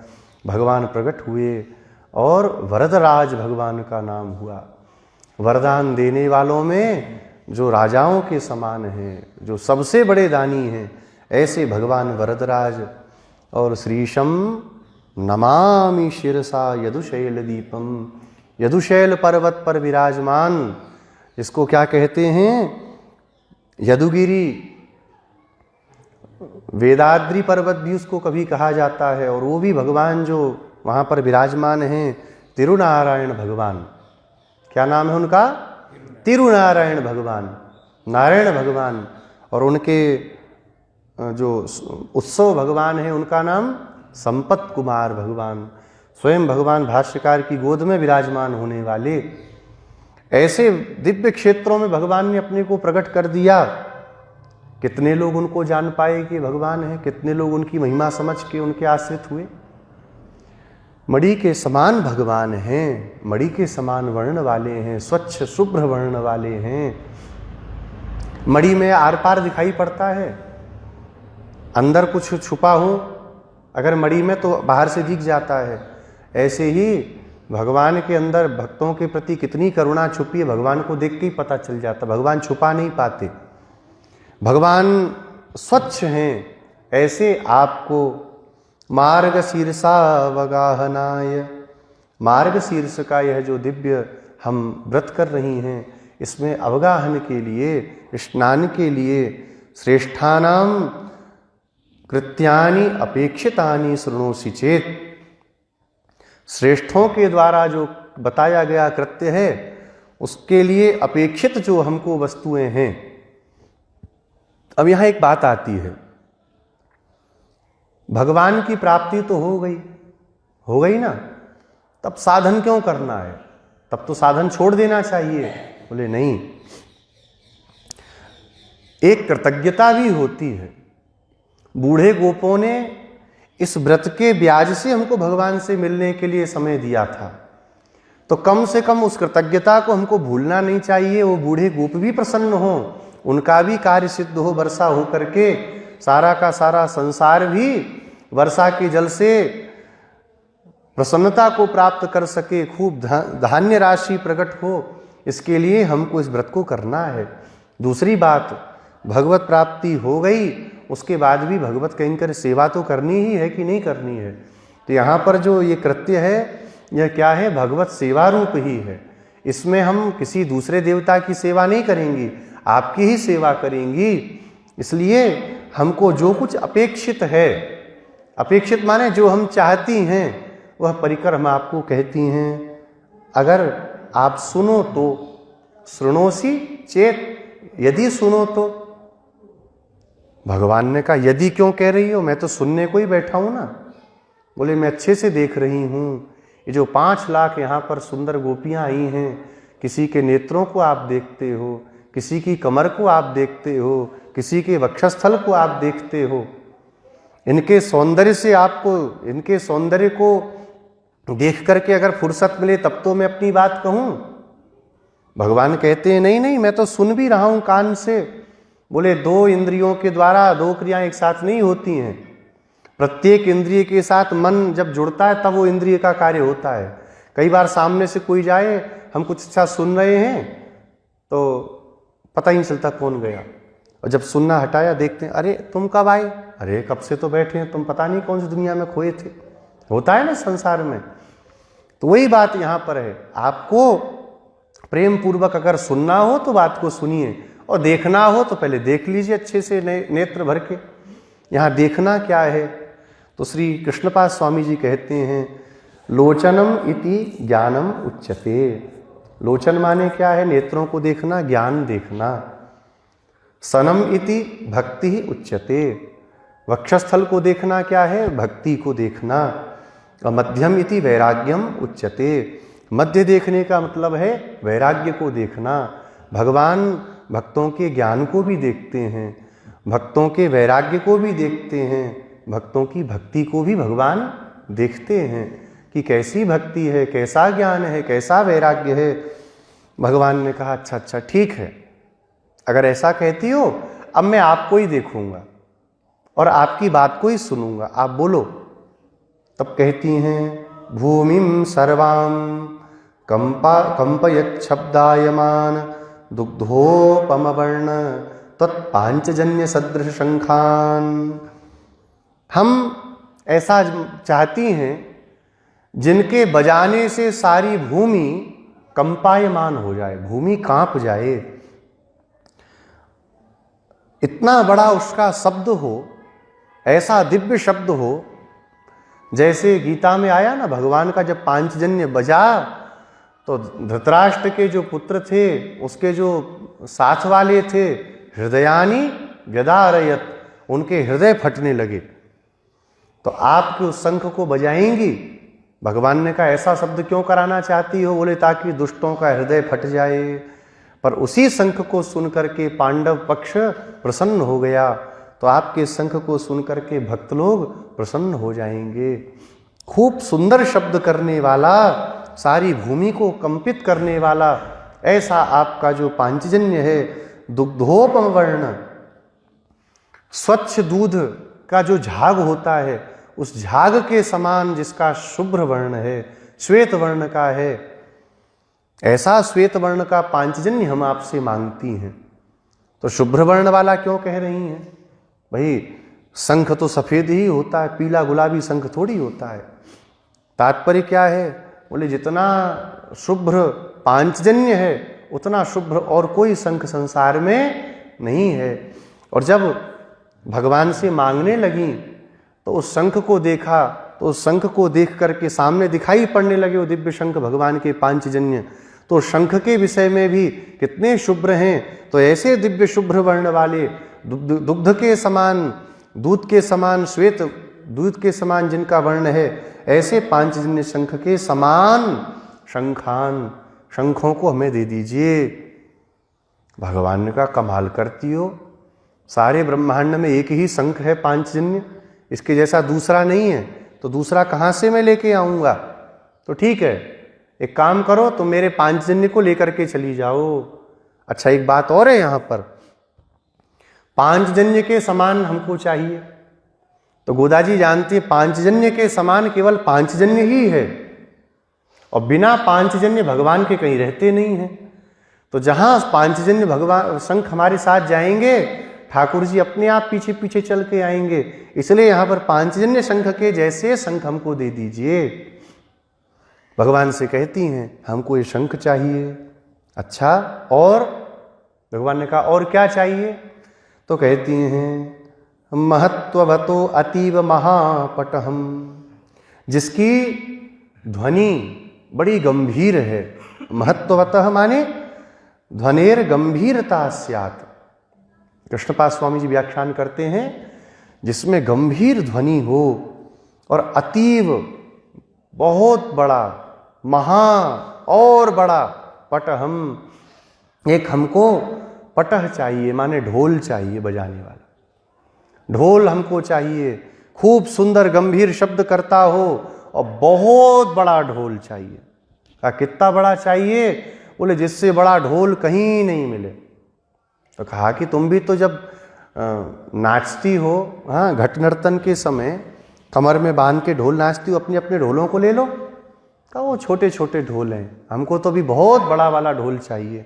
भगवान प्रकट हुए और वरदराज भगवान का नाम हुआ। वरदान देने वालों में जो राजाओं के समान हैं, जो सबसे बड़े दानी हैं, ऐसे भगवान वरदराज। और श्रीशम नमामि शिरसा यदुशैल दीपम, यदुशैल पर्वत पर विराजमान, इसको क्या कहते हैं, यदुगिरी, वेदाद्रि पर्वत भी उसको कभी कहा जाता है। और वो भी भगवान जो वहाँ पर विराजमान हैं, तिरुनारायण भगवान। क्या नाम है उनका, तिरुनारायण भगवान, नारायण भगवान। और उनके जो उत्सव भगवान है उनका नाम संपत कुमार भगवान। स्वयं भगवान भाष्यकार की गोद में विराजमान होने वाले, ऐसे दिव्य क्षेत्रों में भगवान ने अपने को प्रकट कर दिया। कितने लोग उनको जान पाए कि भगवान है, कितने लोग उनकी महिमा समझ के उनके आश्रित हुए। मणि के समान भगवान हैं, मणि के समान वर्ण वाले हैं, स्वच्छ शुभ्र वर्ण वाले हैं। मणि में आर पार दिखाई पड़ता है, अंदर कुछ छुपा हो अगर मणि में तो बाहर से दिख जाता है। ऐसे ही भगवान के अंदर भक्तों के प्रति कितनी करुणा छुपी है, भगवान को देख के ही पता चल जाता। भगवान छुपा नहीं पाते, भगवान स्वच्छ हैं। ऐसे आपको मार्ग शीर्षावगाहनाय, मार्ग शीर्ष का यह जो दिव्य हम व्रत कर रही हैं, इसमें अवगाहन के लिए, स्नान के लिए श्रेष्ठानाम कृत्यानि अपेक्षितानि शृणोसि चेत, श्रेष्ठों के द्वारा जो बताया गया कृत्य है उसके लिए अपेक्षित जो हमको वस्तुएं हैं। अब यहां एक बात आती है, भगवान की प्राप्ति तो हो गई ना, तब साधन क्यों करना है? तब तो साधन छोड़ देना चाहिए। बोले नहीं, एक कृतज्ञता भी होती है। बूढ़े गोपों ने इस व्रत के ब्याज से हमको भगवान से मिलने के लिए समय दिया था, तो कम से कम उस कृतज्ञता को हमको भूलना नहीं चाहिए। वो बूढ़े गोप भी प्रसन्न हो, उनका भी कार्य सिद्ध हो, वर्षा हो करके सारा का सारा संसार भी वर्षा के जल से प्रसन्नता को प्राप्त कर सके, खूब धान्य राशि प्रकट हो। इसके लिए हमको इस व्रत को करना है। दूसरी बात, भगवत प्राप्ति हो गई, उसके बाद भी भगवत कहीं सेवा तो करनी ही है कि नहीं करनी है। तो यहाँ पर जो ये कृत्य है, यह क्या है? भगवत सेवा रूप ही है। इसमें हम किसी दूसरे देवता की सेवा नहीं करेंगी, आपकी ही सेवा करेंगी। इसलिए हमको जो कुछ अपेक्षित है, अपेक्षित माने जो हम चाहती हैं, वह परिकर हम आपको कहती हैं। अगर आप सुनो तो, शृणोसि चेत, यदि सुनो तो। भगवान ने कहा यदि क्यों कह रही हो, मैं तो सुनने को ही बैठा हूं ना। बोले मैं अच्छे से देख रही हूं, ये जो 5 लाख यहाँ पर सुंदर गोपियां आई हैं, किसी के नेत्रों को आप देखते हो, किसी की कमर को आप देखते हो, किसी के वक्षस्थल को आप देखते हो। इनके सौंदर्य से आपको, इनके सौंदर्य को देख करके अगर फुर्सत मिले तब तो मैं अपनी बात कहूं। भगवान कहते हैं नहीं नहीं, मैं तो सुन भी रहा हूं कान से। बोले 2 इंद्रियों के द्वारा 2 क्रियाएं एक साथ नहीं होती हैं। प्रत्येक इंद्रिय के साथ मन जब जुड़ता है तब वो इंद्रिय का कार्य होता है। कई बार सामने से कोई जाए, हम कुछ अच्छा सुन रहे हैं तो पता ही नहीं चलता कौन गया, और जब सुनना हटाया देखते हैं अरे तुम कब आए, अरे कब से तो बैठे हैं, तुम पता नहीं कौन सी दुनिया में खोए थे। होता है ना संसार में। तो वही बात यहाँ पर है, आपको प्रेम पूर्वक अगर सुनना हो तो बात को सुनिए, और देखना हो तो पहले देख लीजिए अच्छे से नेत्र भर के। यहाँ देखना क्या है? तो श्री कृष्णपाद स्वामी जी कहते हैं लोचनम इति ज्ञानम उच्यते। लोचन माने क्या है? नेत्रों को देखना, ज्ञान देखना। सनम इति भक्ति ही उच्यते। वक्षस्थल को देखना क्या है? भक्ति को देखना। और मध्यम इति वैराग्यम उच्यते। मध्य देखने का मतलब है वैराग्य को देखना। भगवान भक्तों के ज्ञान को भी देखते हैं, भक्तों के वैराग्य को भी देखते हैं, भक्तों की भक्ति को भी भगवान देखते हैं कि कैसी भक्ति है, कैसा ज्ञान है, कैसा वैराग्य है। भगवान ने कहा अच्छा अच्छा ठीक है, अगर ऐसा कहती हो अब मैं आपको ही देखूंगा और आपकी बात को ही सुनूंगा, आप बोलो। तब कहती हैं भूमिम सर्वाम कंपयत शब्दायमान दुग्धोपम वर्ण तत्पांचजन्य सदृश शंखान। हम ऐसा चाहती हैं जिनके बजाने से सारी भूमि कंपायमान हो जाए, भूमि कांप जाए, इतना बड़ा उसका शब्द हो, ऐसा दिव्य शब्द हो। जैसे गीता में आया ना, भगवान का जब पांचजन्य बजा तो धृतराष्ट्र के जो पुत्र थे, उसके जो साथ वाले थे, हृदयानी व्यदारयत, उनके हृदय फटने लगे। तो आप उस शंख को बजाएंगी, भगवान ने कहा ऐसा शब्द क्यों कराना चाहती हो? बोले ताकि दुष्टों का हृदय फट जाए। पर उसी शंख को सुनकर के पांडव पक्ष प्रसन्न हो गया, तो आपके शंख को सुनकर के भक्त लोग प्रसन्न हो जाएंगे। खूब सुंदर शब्द करने वाला, सारी भूमि को कंपित करने वाला ऐसा आपका जो पांचजन्य है, दुग्धोपम वर्ण, स्वच्छ दूध का जो झाग होता है उस झाग के समान जिसका शुभ्र वर्ण है, श्वेत वर्ण का है, ऐसा श्वेत वर्ण का पांचजन्य हम आपसे मांगती हैं। तो शुभ्र वर्ण वाला क्यों कह रही हैं? भाई शंख तो सफेद ही होता है, पीला गुलाबी शंख थोड़ी होता है। तात्पर्य क्या है? बोले जितना शुभ्र पांचजन्य है उतना शुभ्र और कोई शंख संसार में नहीं है। और जब भगवान से मांगने लगी तो उस शंख को देखा, तो उस शंख को देख करके सामने दिखाई पड़ने लगे वो दिव्य शंख भगवान के पांचजन्य। तो शंख के विषय में भी कितने शुभ्र हैं, तो ऐसे दिव्य शुभ्र वर्ण वाले दुग्ध के समान, दूध के समान, श्वेत दूध के समान जिनका वर्ण है, ऐसे पांचजन्य शंख के समान शंखान, शंखों को हमें दे दीजिए। भगवान ने कहा कमाल करती हो, सारे ब्रह्मांड में एक ही शंख है पांचजन्य, इसके जैसा दूसरा नहीं है, तो दूसरा कहाँ से मैं लेके आऊँगा? तो ठीक है, एक काम करो, तो मेरे पांचजन्य को लेकर के चली जाओ। अच्छा एक बात और है यहाँ पर, पांचजन्य के समान हमको चाहिए। तो गोदा जी जानती है पांचजन्य के समान केवल पांचजन्य ही है, और बिना पांचजन्य भगवान के कहीं रहते नहीं हैं। तो जहां पांचजन्य भगवान शंख हमारे साथ जाएंगे, ठाकुर जी अपने आप पीछे पीछे चल के आएंगे। इसलिए यहां पर पांचजन्य शंख के जैसे शंख हमको दे दीजिए। भगवान से कहती हैं हमको ये शंख चाहिए। अच्छा और? भगवान ने कहा और क्या चाहिए? तो कहती हैं महत्ववतो अतीव महापटहम, जिसकी ध्वनि बड़ी गंभीर है। महत्ववतः माने ध्वनेर गंभीरता स्यात्। कृष्णपाद स्वामी जी व्याख्यान करते हैं जिसमें गंभीर ध्वनि हो, और अतीव बहुत बड़ा, महा और बड़ा, पटहम एक हमको पटह चाहिए, माने ढोल चाहिए बजाने वाला। ढोल हमको चाहिए, खूब सुंदर गंभीर शब्द करता हो और बहुत बड़ा ढोल चाहिए। कहा कितना बड़ा चाहिए? बोले जिससे बड़ा ढोल कहीं नहीं मिले। तो कहा कि तुम भी तो जब नाचती हो, हाँ, घट नर्तन के समय कमर में बांध के ढोल नाचती हो, अपने अपने ढोलों को ले लो। कहा वो छोटे छोटे ढोल हैं, हमको तो भी बहुत बड़ा वाला ढोल चाहिए।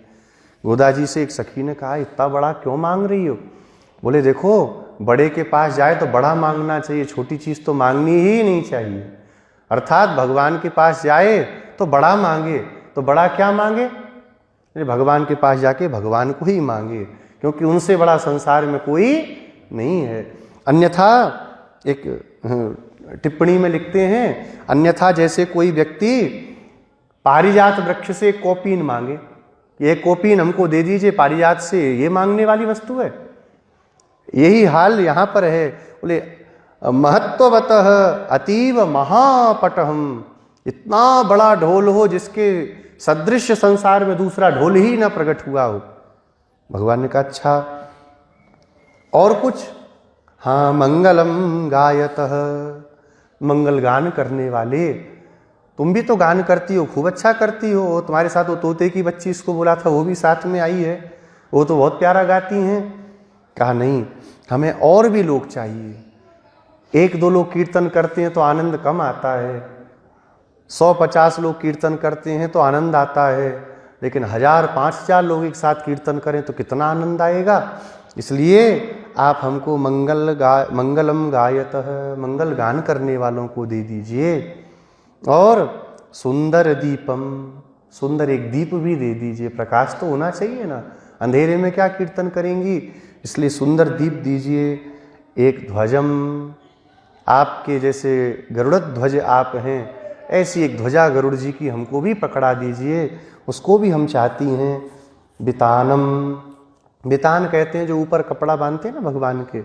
गोदा जी से एक सखी ने कहा इतना बड़ा क्यों मांग रही हो? बोले देखो बड़े के पास जाए तो बड़ा मांगना चाहिए, छोटी चीज़ तो मांगनी ही नहीं चाहिए। अर्थात भगवान के पास जाए तो बड़ा मांगे, तो बड़ा क्या मांगे? भगवान के पास जाके भगवान को ही मांगे, क्योंकि उनसे बड़ा संसार में कोई नहीं है। अन्यथा एक टिप्पणी में लिखते हैं, अन्यथा जैसे कोई व्यक्ति पारिजात वृक्ष से कौपीन मांगे, ये कौपीन हमको दे दीजिए पारिजात से, ये मांगने वाली वस्तु है। यही हाल यहाँ पर है। बोले महत्ववतः अतीव महापटहम, इतना बड़ा ढोल हो जिसके सदृश संसार में दूसरा ढोल ही ना प्रकट हुआ हो। भगवान ने कहा अच्छा और कुछ? हाँ मंगलम गायतः, मंगल गान करने वाले। तुम भी तो गान करती हो, खूब अच्छा करती हो। तुम्हारे साथ वो तोते की बच्ची इसको बोला था, वो भी साथ में आई है, वो तो बहुत प्यारा गाती हैं। कहा नहीं, हमें और भी लोग चाहिए। एक दो लोग कीर्तन करते हैं तो आनंद कम आता है, 100-50 लोग कीर्तन करते हैं तो आनंद आता है, लेकिन 1000-5000 लोग एक साथ कीर्तन करें तो कितना आनंद आएगा। इसलिए आप हमको मंगलम गायतः, मंगल गान करने वालों को दे दीजिए। और सुंदर दीपम, सुंदर एक दीप भी दे दीजिए, प्रकाश तो होना चाहिए ना, अंधेरे में क्या कीर्तन करेंगी, इसलिए सुंदर दीप दीजिए। एक ध्वजम, आपके जैसे गरुड़ ध्वज आप हैं, ऐसी एक ध्वजा गरुड़ जी की हमको भी पकड़ा दीजिए, उसको भी हम चाहती हैं। बितानम, बितान कहते हैं जो ऊपर कपड़ा बांधते हैं ना भगवान के,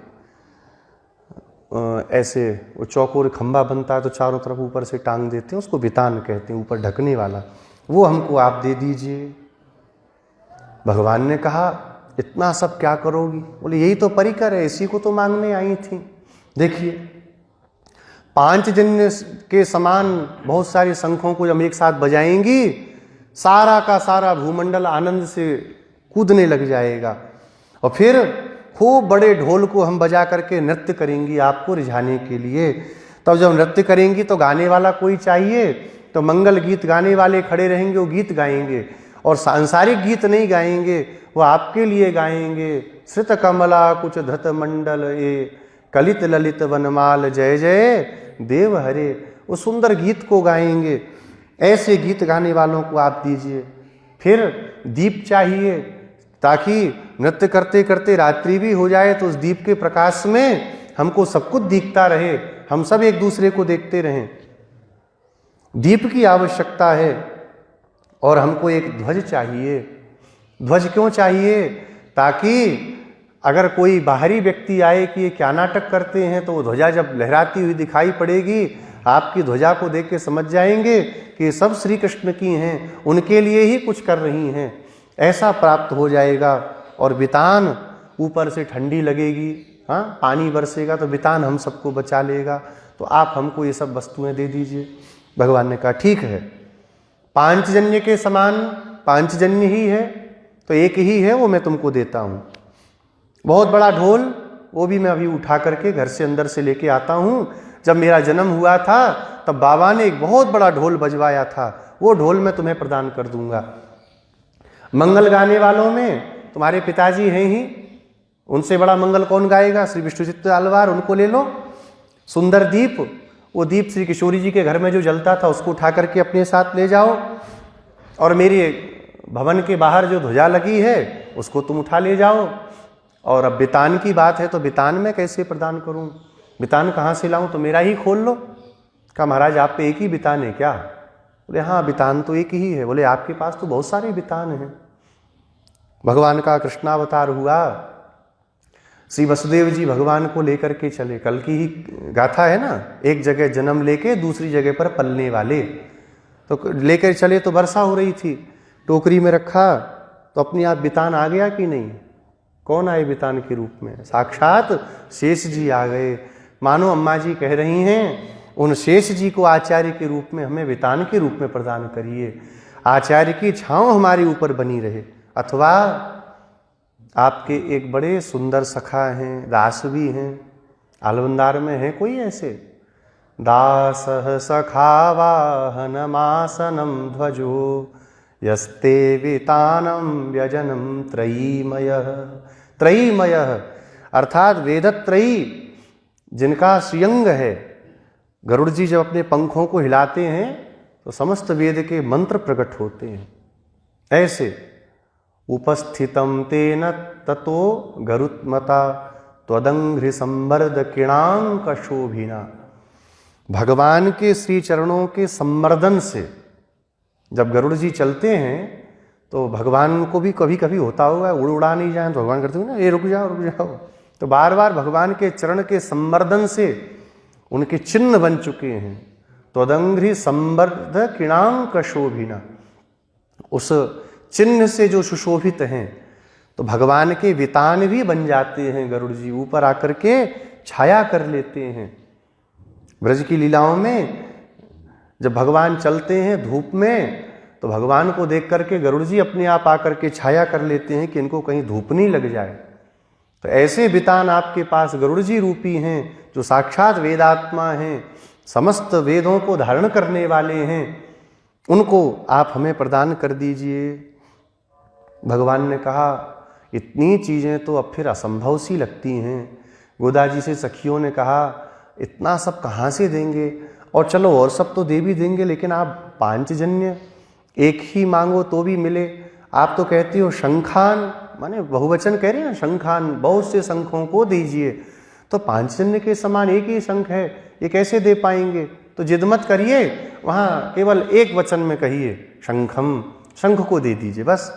ऐसे वो चौकोर खंभा बनता है तो चारों तरफ ऊपर से टांग देते हैं, उसको बितान कहते हैं, ऊपर ढकने वाला, वो हमको आप दे दीजिए। भगवान ने कहा इतना सब क्या करोगी? बोले यही तो परिकर है, इसी को तो मांगने आई थी। देखिए 5 जन्य के समान बहुत सारे शंखों को जब एक साथ बजाएंगी, सारा का सारा भूमंडल आनंद से कूदने लग जाएगा। और फिर खूब बड़े ढोल को हम बजा करके नृत्य करेंगी आपको रिझाने के लिए। तब जब नृत्य करेंगी तो गाने वाला कोई चाहिए, तो मंगल गीत गाने वाले खड़े रहेंगे, वो गीत गाएंगे और सांसारिक गीत नहीं गाएंगे, वो आपके लिए गाएंगे। श्रित कमला कुछ धत मंडल ए कलित ललित वनमाल जय जय देव हरे, वो सुंदर गीत को गाएंगे। ऐसे गीत गाने वालों को आप दीजिए। फिर दीप चाहिए ताकि नृत्य करते करते रात्रि भी हो जाए तो उस दीप के प्रकाश में हमको सब कुछ दिखता रहे, हम सब एक दूसरे को देखते रहें। दीप की आवश्यकता है। और हमको एक ध्वज चाहिए। ध्वज क्यों चाहिए? ताकि अगर कोई बाहरी व्यक्ति आए कि ये क्या नाटक करते हैं, तो वो ध्वजा जब लहराती हुई दिखाई पड़ेगी, आपकी ध्वजा को देख के समझ जाएंगे कि सब श्री कृष्ण की हैं, उनके लिए ही कुछ कर रही हैं, ऐसा प्राप्त हो जाएगा। और बितान ऊपर से ठंडी लगेगी, हाँ पानी बरसेगा तो बितान हम सबको बचा लेगा। तो आप हमको ये सब वस्तुएं दे दीजिए। भगवान ने कहा ठीक है, 5 जन्य के समान 5 जन्य ही है, तो एक ही है वो मैं तुमको देता हूँ। बहुत बड़ा ढोल, वो भी मैं अभी उठा करके घर से अंदर से लेके आता हूँ। जब मेरा जन्म हुआ था तब बाबा ने एक बहुत बड़ा ढोल बजवाया था, वो ढोल मैं तुम्हें प्रदान कर दूंगा। मंगल गाने वालों में तुम्हारे पिताजी हैं ही, उनसे बड़ा मंगल कौन गाएगा? श्री विष्णुचित्त आलवार, उनको ले लो। सुंदर दीप, वो दीप श्री किशोरी जी के घर में जो जलता था उसको उठा करके अपने साथ ले जाओ। और मेरे भवन के बाहर जो ध्वजा लगी है उसको तुम उठा ले जाओ। और अब बितान की बात है तो बितान मैं कैसे प्रदान करूं? बितान कहाँ से लाऊं? तो मेरा ही खोल लो। कहा महाराज आप पे एक ही बितान है क्या? बोले हाँ बितान तो एक ही है। बोले आपके पास तो बहुत सारे बितान हैं। भगवान का कृष्णावतार हुआ, श्री वसुदेव जी भगवान को लेकर के चले। कल की ही गाथा है ना, एक जगह जन्म लेके दूसरी जगह पर पलने वाले। तो लेकर चले तो वर्षा हो रही थी, टोकरी में रखा तो अपने आप बितान आ गया कि नहीं? कौन आए बितान के रूप में? साक्षात शेष जी आ गए। मानो अम्मा जी कह रही हैं उन शेष जी को आचार्य के रूप में हमें बितान के रूप में प्रदान करिए, आचार्य की छांव हमारे ऊपर बनी रहे। अथवा आपके एक बड़े सुंदर सखा हैं, दास भी हैं, आलवंदार में है कोई ऐसे? दास सखा वाहनमासनम ध्वजो यस्ते वितानम व्यजनम त्रयीमयः। त्रयीमयः अर्थात वेदत्रयी जिनका श्रीअंग है। गरुड़ जी जब अपने पंखों को हिलाते हैं तो समस्त वेद के मंत्र प्रकट होते हैं। ऐसे उपस्थितम तेन ततो गरुत्मता त्वदंघ्रि संवर्ध किणांक शोभिना। भगवान के श्री चरणों के संवर्धन से जब गरुड़ जी चलते हैं तो भगवान को भी कभी कभी होता होगा उड़ा नहीं जाए तो भगवान करते हो ना ये रुक जाओ। तो बार बार भगवान के चरण के संवर्धन से उनके चिन्ह बन चुके हैं। त्वदंघ्रि संवर्ध किणांक शोभिना, उस चिन्ह से जो सुशोभित हैं। तो भगवान के वितान भी बन जाते हैं। गरुड़ जी ऊपर आकर के छाया कर लेते हैं। ब्रज की लीलाओं में जब भगवान चलते हैं धूप में तो भगवान को देख करके गरुड़ जी अपने आप आकर के छाया कर लेते हैं कि इनको कहीं धूप नहीं लग जाए। तो ऐसे बितान आपके पास गरुड़ जी रूपी हैं जो साक्षात वेदात्मा हैं, समस्त वेदों को धारण करने वाले हैं, उनको आप हमें प्रदान कर दीजिए। भगवान ने कहा इतनी चीज़ें तो अब फिर असंभव सी लगती हैं। गोदा जी से सखियों ने कहा इतना सब कहाँ से देंगे? और चलो और सब तो दे भी देंगे, लेकिन आप 5 जन्य एक ही मांगो तो भी मिले। आप तो कहती हो शंखान, माने बहुवचन कह रहे हैं ना, शंखान बहुत से शंखों को दीजिए। तो 5 जन्य के समान एक ही शंख है, ये कैसे दे पाएंगे? तो जिद मत करिए, वहाँ केवल एक वचन में कहिए शंखम, शंख को दे दीजिए बस।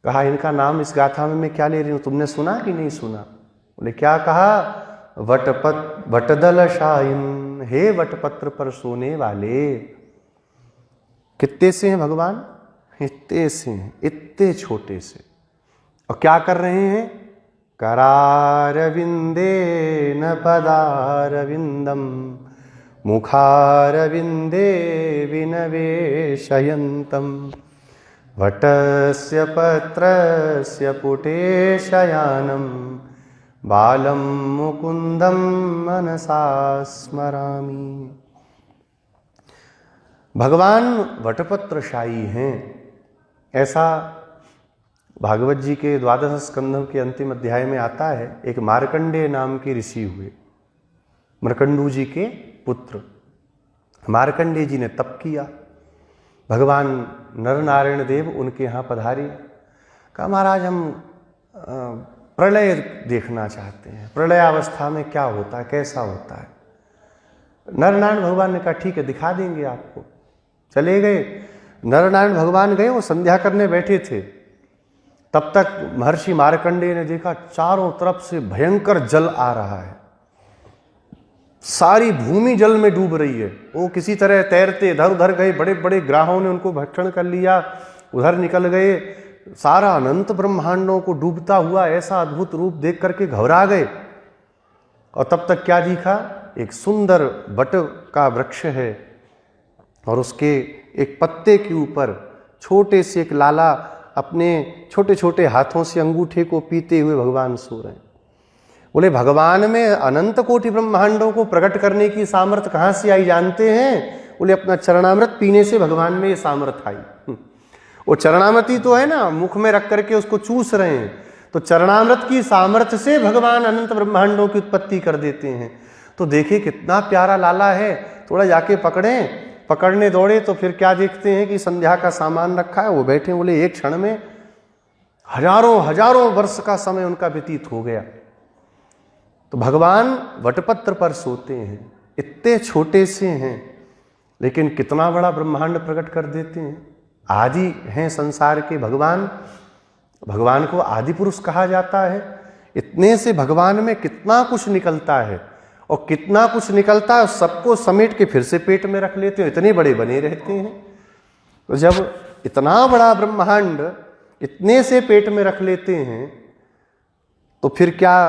कहा इनका नाम इस गाथा में मैं क्या ले रही हूँ, तुमने सुना कि नहीं सुना? बोले क्या कहा? वटदल शायिन, हे वटपत्र पर सोने वाले। कितने से हैं भगवान? इतने से हैं, इतने छोटे से। और क्या कर रहे हैं? करारविंदे न पदारविंदम मुखारविंदे विनवेशयन्तम वटस्य पत्रस्य पुटे शयानं बालं मुकुंदम मनसा स्मरामि। भगवान वटपत्रशायी हैं, ऐसा भागवत जी के 12 स्कंधों के अंतिम अध्याय में आता है। एक मार्कंडेय नाम के ऋषि हुए, मृकंडू जी के पुत्र। मार्कंडेय जी ने तप किया, भगवान नर नारायण देव उनके यहाँ पधारे। कहा महाराज हम प्रलय देखना चाहते हैं, प्रलय अवस्था में क्या होता है, कैसा होता है। नर नारायण भगवान ने कहा ठीक है दिखा देंगे आपको। चले गए, नर नारायण भगवान गए, वो संध्या करने बैठे थे। तब तक महर्षि मार्कंडेय ने देखा चारों तरफ से भयंकर जल आ रहा है, सारी भूमि जल में डूब रही है। वो किसी तरह तैरते इधर उधर गए, बड़े बड़े ग्राहों ने उनको भक्षण कर लिया, उधर निकल गए। सारा अनंत ब्रह्मांडों को डूबता हुआ ऐसा अद्भुत रूप देख करके घबरा गए। और तब तक क्या दिखा? एक सुंदर बट का वृक्ष है और उसके एक पत्ते के ऊपर छोटे से एक लाला अपने छोटे छोटे हाथों से अंगूठे को पीते हुए भगवान सो रहे हैं। बोले भगवान में अनंत कोटि ब्रह्मांडों को प्रकट करने की सामर्थ्य कहाँ से आई जानते हैं? बोले अपना चरणामृत पीने से भगवान में ये सामर्थ्य आई। वो चरणामृत ही तो है ना, मुख में रख करके उसको चूस रहे हैं। तो चरणामृत की सामर्थ्य से भगवान अनंत ब्रह्मांडों की उत्पत्ति कर देते हैं। तो देखिए कितना प्यारा लाला है, थोड़ा जाके पकड़ें। पकड़ने दौड़े तो फिर क्या देखते हैं कि संध्या का सामान रखा है, वो बैठे। बोले एक क्षण में हजारों हजारों वर्ष का समय उनका व्यतीत हो गया। तो भगवान वटपत्र पर सोते हैं, इतने छोटे से हैं लेकिन कितना बड़ा ब्रह्मांड प्रकट कर देते हैं। आदि हैं संसार के भगवान, भगवान को आदि पुरुष कहा जाता है। इतने से भगवान में कितना कुछ निकलता है, और कितना कुछ निकलता है सबको समेट के फिर से पेट में रख लेते हैं, इतने बड़े बने रहते हैं। तो जब इतना बड़ा ब्रह्मांड इतने से पेट में रख लेते हैं तो फिर क्या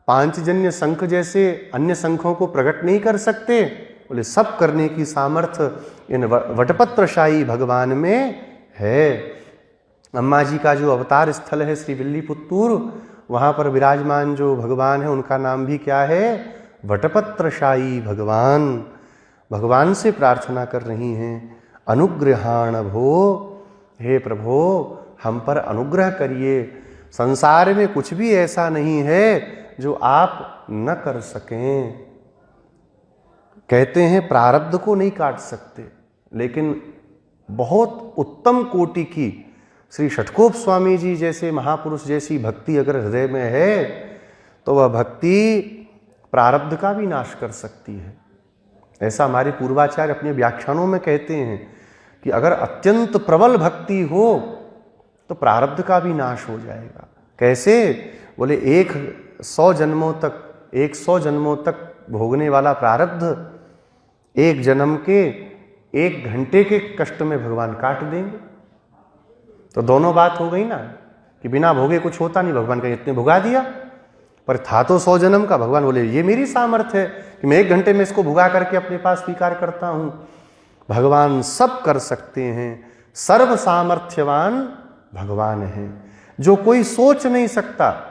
पांचजन्य शंख जैसे अन्य शंखों को प्रकट नहीं कर सकते? बोले सब करने की सामर्थ्य इन वटपत्रशायी भगवान में है। अम्मा जी का जो अवतार स्थल है श्री विल्लीपुत्तूर, वहां पर विराजमान जो भगवान है उनका नाम भी क्या है? वटपत्रशायी भगवान। भगवान से प्रार्थना कर रही हैं अनुग्रहाण भो, हे प्रभो हम पर अनुग्रह करिए। संसार में कुछ भी ऐसा नहीं है जो आप न कर सकें। कहते हैं प्रारब्ध को नहीं काट सकते, लेकिन बहुत उत्तम कोटि की श्री षटकोप स्वामी जी जैसे महापुरुष जैसी भक्ति अगर हृदय में है तो वह भक्ति प्रारब्ध का भी नाश कर सकती है। ऐसा हमारे पूर्वाचार्य अपने व्याख्यानों में कहते हैं कि अगर अत्यंत प्रबल भक्ति हो तो प्रारब्ध का भी नाश हो जाएगा। कैसे? बोले 100 जन्मों तक भोगने वाला प्रारब्ध एक जन्म के 1 घंटे के कष्ट में भगवान काट देंगे। तो दोनों बात हो गई ना, कि बिना भोगे कुछ होता नहीं, भगवान का इतने भुगा दिया। पर था तो 100 जन्म का। भगवान बोले ये मेरी सामर्थ्य है कि मैं 1 घंटे में इसको भुगा करके अपने पास स्वीकार करता हूं। भगवान सब कर सकते हैं, सर्व सामर्थ्यवान भगवान है। जो कोई सोच नहीं सकता,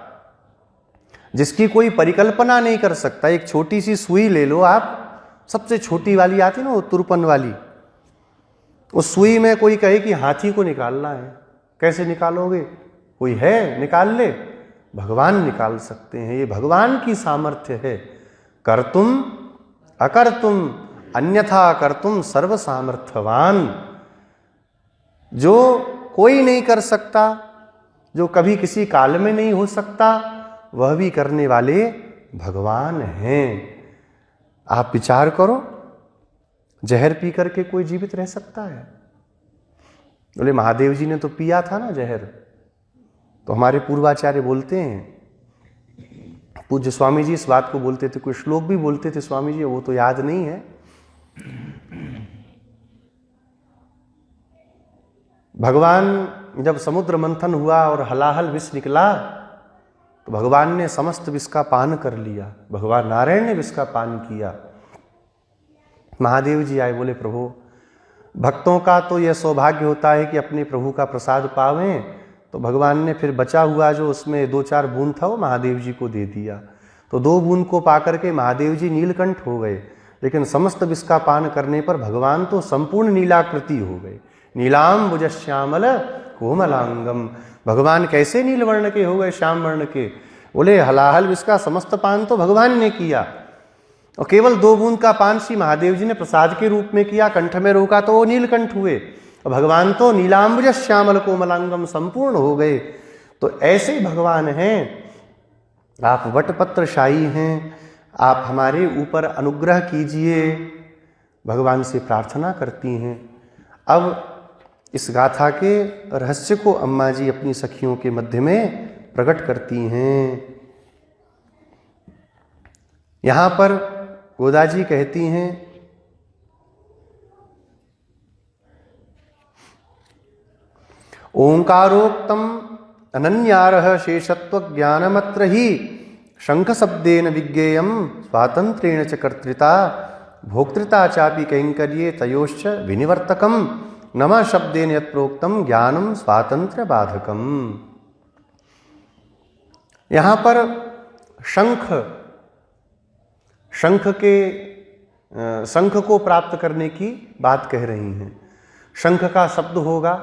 जिसकी कोई परिकल्पना नहीं कर सकता। एक छोटी सी सुई ले लो आप, सबसे छोटी वाली आती ना वो तुरपन वाली, उस सुई में कोई कहे कि हाथी को निकालना है, कैसे निकालोगे? कोई है निकाल ले? भगवान निकाल सकते हैं। ये भगवान की सामर्थ्य है। कर्तुम अकर्तुम अन्यथा कर्तुम सर्व सामर्थ्यवान। जो कोई नहीं कर सकता, जो कभी किसी काल में नहीं हो सकता, वह भी करने वाले भगवान हैं। आप विचार करो, जहर पी करके कोई जीवित रह सकता है? बोले महादेव जी ने तो पिया था ना जहर। तो हमारे पूर्वाचार्य बोलते हैं पूज्य स्वामी जी इस बात को बोलते थे, कोई श्लोक भी बोलते थे स्वामी जी, वो तो याद नहीं है। भगवान जब समुद्र मंथन हुआ और हलाहल विष निकला तो भगवान ने समस्त विष का पान कर लिया, भगवान नारायण ने विष का पान किया। महादेव जी आए, बोले प्रभु भक्तों का तो यह सौभाग्य होता है कि अपने प्रभु का प्रसाद पावें। तो भगवान ने फिर बचा हुआ जो उसमें 2-4 बूंद था वो महादेव जी को दे दिया। तो 2 बूंद को पाकर के महादेव जी नीलकंठ हो गए, लेकिन समस्त विष का पान करने पर भगवान तो संपूर्ण नीलाकृति हो गए। नीलाम्बुज श्यामल कोमलांगम, भगवान कैसे नील वर्ण के हो गए, श्याम वर्ण के? बोले हलाहल विष का समस्त पान तो भगवान ने किया और केवल 2 बूंद का पान श्री महादेव जी ने प्रसाद के रूप में किया, कंठ में रोका तो वो नीलकंठ हुए। भगवान तो नीलाम्बुज श्यामल कोमलांगम संपूर्ण हो गए। तो ऐसे भगवान हैं। आप वटपत्रशाही हैं, आप हमारे ऊपर अनुग्रह कीजिए, भगवान से प्रार्थना करती हैं। अब इस गाथा के रहस्य को अम्मा जी अपनी सखियों के मध्य में प्रकट करती हैं। यहां पर गोदा जी कहती हैं, ओंकारोक्तम अनन्यारः शेषत्व ज्ञानमत्र ही शंख शब्देन विज्ञेयम स्वातंत्रेण च कर्तृता भोक्तृता चापि कैंकर्ये तयोश्च विनिवर्तकम नमः शब्देन यत् प्रोक्तम ज्ञानम स्वातंत्र्य बाधकम। यहां पर शंख को प्राप्त करने की बात कह रही हैं। शंख का शब्द होगा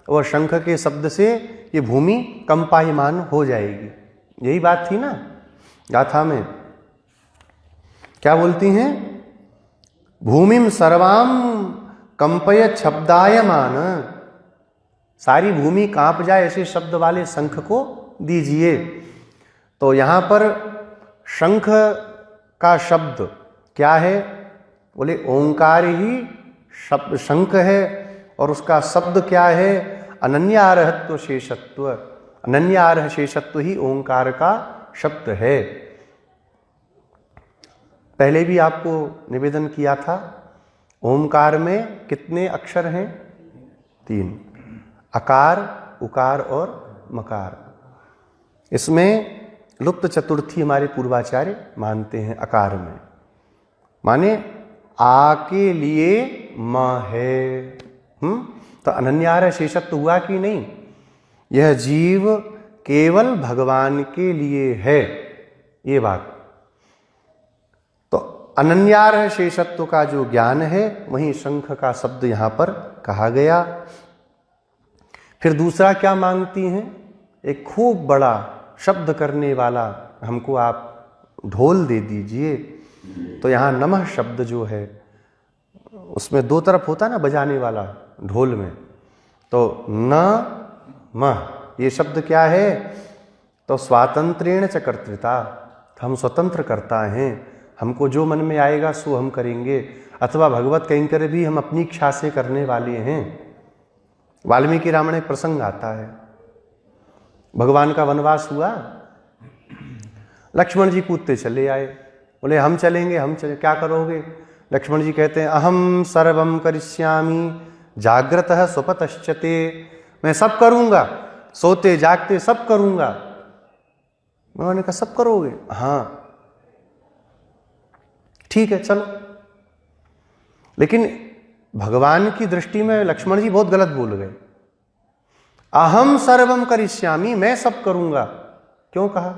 और शंख के शब्द से ये भूमि कंपायमान हो जाएगी। यही बात थी ना गाथा में। क्या बोलती हैं? भूमिम सर्वाम कंपय शब्दायमान, सारी भूमि कांप जाए ऐसे शब्द वाले शंख को दीजिए। तो यहां पर शंख का शब्द क्या है? बोले ओंकार ही शब्द शंख है और उसका शब्द क्या है? अनन्यारहत्व शेषत्व। अनन्यारह शेषत्व ही ओंकार का शब्द है। पहले भी आपको निवेदन किया था, ओंकार में कितने अक्षर हैं? 3, अकार, उकार और मकार। इसमें लुप्त चतुर्थी हमारे पूर्वाचार्य मानते हैं अकार में, माने आ के लिए म है। तो अनन्यार शेषत्व हुआ कि नहीं? यह जीव केवल भगवान के लिए है, ये बात। तो अनन्यार शेषत्व का जो ज्ञान है वहीं शंख का शब्द यहां पर कहा गया। फिर दूसरा क्या मांगती हैं? एक खूब बड़ा शब्द करने वाला हमको आप ढोल दे दीजिए। तो यहाँ नमः शब्द जो है उसमें 2 तरफ होता है ना बजाने वाला ढोल में। तो न मह ये शब्द क्या है? तो स्वातंत्रेण च कर्तृता, हम स्वतंत्र करता हैं, हमको जो मन में आएगा सो हम करेंगे। अथवा भगवत कैंकर भी हम अपनी इच्छा से करने वाले हैं। वाल्मीकि रामायण एक प्रसंग आता है, भगवान का वनवास हुआ, लक्ष्मण जी कूदते चले आए, बोले हम चलेंगे, हम चले। क्या करोगे? लक्ष्मण जी कहते हैं अहम सर्वम करिष्यामि जाग्रतः स्वपतश्चते, मैं सब करूंगा, सोते जागते सब करूंगा। उन्होंने कहा सब करोगे? हाँ ठीक है चलो। लेकिन भगवान की दृष्टि में लक्ष्मण जी बहुत गलत बोल गए। अहम सर्वम करिष्यामि, मैं सब करूंगा। क्यों कहा?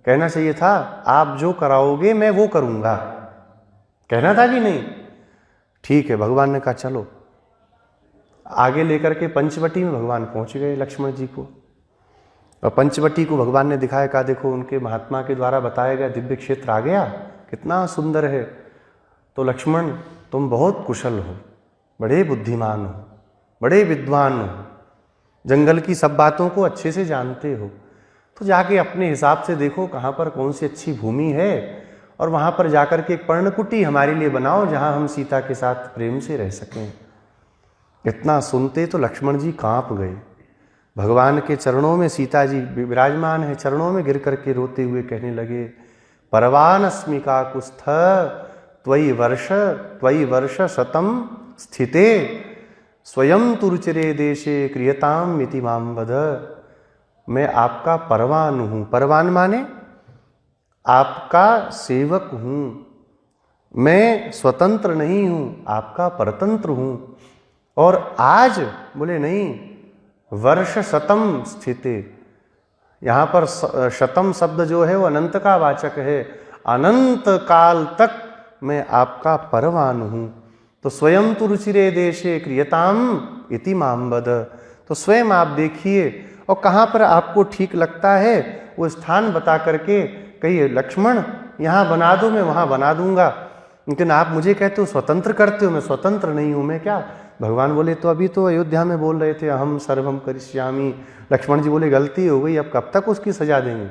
कहना चाहिए था आप जो कराओगे मैं वो करूंगा, कहना था कि नहीं? ठीक है, भगवान ने कहा चलो। आगे लेकर के पंचवटी में भगवान पहुंच गए लक्ष्मण जी को, और पंचवटी को भगवान ने दिखाया, कहा देखो उनके महात्मा के द्वारा बताया गया दिव्य क्षेत्र आ गया, कितना सुंदर है। तो लक्ष्मण तुम बहुत कुशल हो, बड़े बुद्धिमान हो, बड़े विद्वान हो, जंगल की सब बातों को अच्छे से जानते हो, तो जाके अपने हिसाब से देखो कहाँ पर कौन सी अच्छी भूमि है और वहाँ पर जाकर के एक पर्णकुटी हमारे लिए बनाओ जहाँ हम सीता के साथ प्रेम से रह सकें। इतना सुनते तो लक्ष्मण जी कांप गए। भगवान के चरणों में सीता जी विराजमान है, चरणों में गिर करके रोते हुए कहने लगे, परवानस्मि काकुत्स्थ त्वयि वर्ष शतम स्थिते स्वयं तुरुचिरे देशे क्रियताम मिति माम वद। मैं आपका परवान हूँ, परवान माने आपका सेवक हूँ, मैं स्वतंत्र नहीं हूँ, आपका परतंत्र हूँ। और आज बोले नहीं, वर्ष शतम स्थिते, यहाँ पर शतम शब्द जो है वो अनंत का वाचक है, अनंत काल तक मैं आपका परवान हूँ। तो स्वयं तु रुचिरे देशे क्रियताम इति माम वद। तो स्वयं आप देखिए और कहाँ पर आपको ठीक लगता है वो स्थान बता करके कहिए, लक्ष्मण यहाँ बना दो, मैं वहाँ बना दूंगा। लेकिन आप मुझे कहते हो स्वतंत्र करते हो, मैं स्वतंत्र नहीं हूँ, मैं क्या। भगवान बोले तो अभी तो अयोध्या में बोल रहे थे अहम सर्वम करिष्यामि। लक्ष्मण जी बोले गलती हो गई, अब कब तक उसकी सजा देंगे,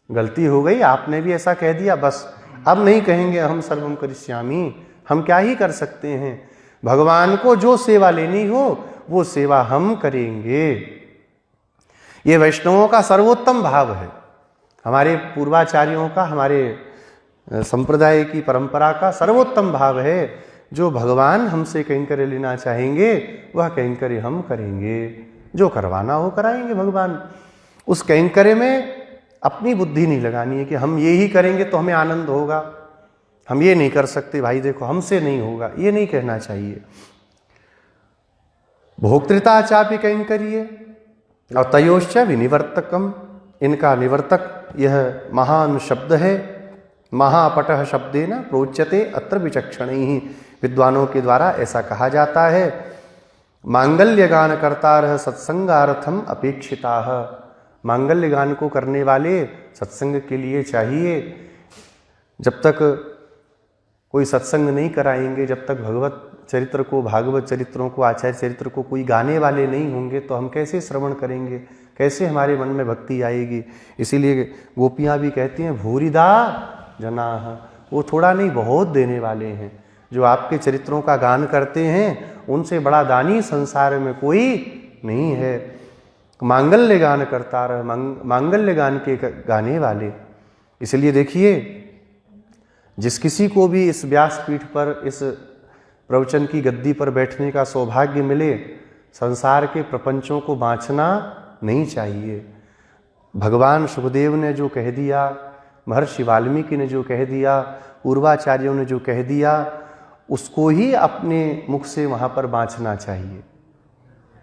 गलती हो गई, आपने भी ऐसा कह दिया, बस अब नहीं कहेंगे अहम सर्वम करिष्यामि। हम क्या ही कर सकते हैं, भगवान को जो सेवा लेनी हो वो सेवा हम करेंगे। ये वैष्णवों का सर्वोत्तम भाव है, हमारे पूर्वाचार्यों का, हमारे संप्रदाय की परंपरा का सर्वोत्तम भाव है। जो भगवान हमसे कैंकर्य लेना चाहेंगे वह कैंकर्य हम करेंगे, जो करवाना हो कराएंगे भगवान। उस कैंकर्य में अपनी बुद्धि नहीं लगानी है कि हम ये ही करेंगे तो हमें आनंद होगा, हम ये नहीं कर सकते भाई देखो हमसे नहीं होगा, ये नहीं कहना चाहिए। भोक्तृता चापि कैंकर्ये और तयोश्च विनिवर्तकम, इनका निवर्तक यह महान शब्द है। महापटः शब्देन प्रोच्यते अत्र विचक्षणैः, विद्वानों के द्वारा ऐसा कहा जाता है। मांगल्य गान कर्तारः सत्संगार्थम अपेक्षिताः, मांगल्य गान को करने वाले सत्संग के लिए चाहिए। जब तक कोई सत्संग नहीं कराएंगे, जब तक भगवत चरित्र को, भागवत चरित्रों को, आचार्य चरित्र को कोई गाने वाले नहीं होंगे तो हम कैसे श्रवण करेंगे, कैसे हमारे मन में भक्ति आएगी। इसीलिए गोपियाँ भी कहती हैं भूरिदा जनाः, वो थोड़ा नहीं बहुत देने वाले हैं। जो आपके चरित्रों का गान करते हैं उनसे बड़ा दानी संसार में कोई नहीं है। मांगल्य गान करता रह, मांगल्य गान के गाने वाले। इसलिए देखिए, जिस किसी को भी इस व्यासपीठ पर, इस प्रवचन की गद्दी पर बैठने का सौभाग्य मिले, संसार के प्रपंचों को बाँचना नहीं चाहिए। भगवान सुखदेव ने जो कह दिया, महर्षि वाल्मीकि ने जो कह दिया, पूर्वाचार्यों ने जो कह दिया, उसको ही अपने मुख से वहाँ पर बाँचना चाहिए।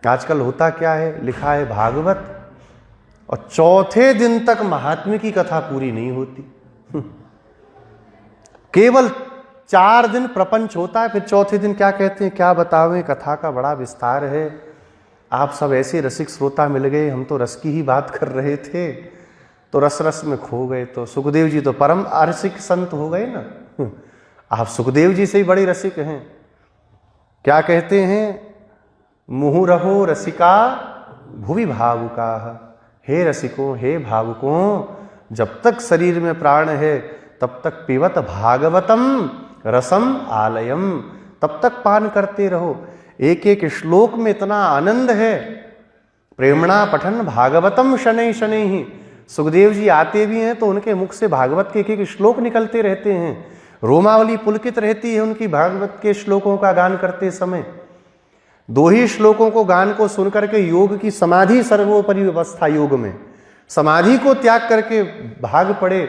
आजकल होता क्या है, लिखा है भागवत और चौथे दिन तक महात्म्य की कथा पूरी नहीं होती। केवल 4 दिन प्रपंच होता है, फिर चौथे दिन क्या कहते हैं, क्या बतावें, कथा का बड़ा विस्तार है। आप सब ऐसे रसिक श्रोता मिल गए, हम तो रस की ही बात कर रहे थे, तो रस रस में खो गए। तो सुखदेव जी तो परम रसिक संत हो गए ना। आप सुखदेव जी से ही बड़े रसिक हैं। क्या कहते हैं, मुहु रहो रसिका भुवि भावुका, हे रसिकों, हे भावुकों, जब तक शरीर में प्राण है तब तक पिबत भागवतम रसम आलयम, तब तक पान करते रहो। एक एक श्लोक में इतना आनंद है। प्रेमणा पठन भागवतम शनै शनै ही, सुखदेव जी आते भी हैं तो उनके मुख से भागवत के एक एक श्लोक निकलते रहते हैं। रोमावली पुलकित रहती है उनकी भागवत के श्लोकों का गान करते समय। 2 ही श्लोकों को गान को सुनकर के योग की समाधि सर्वोपरि व्यवस्था, योग में समाधि को त्याग करके भाग पड़े।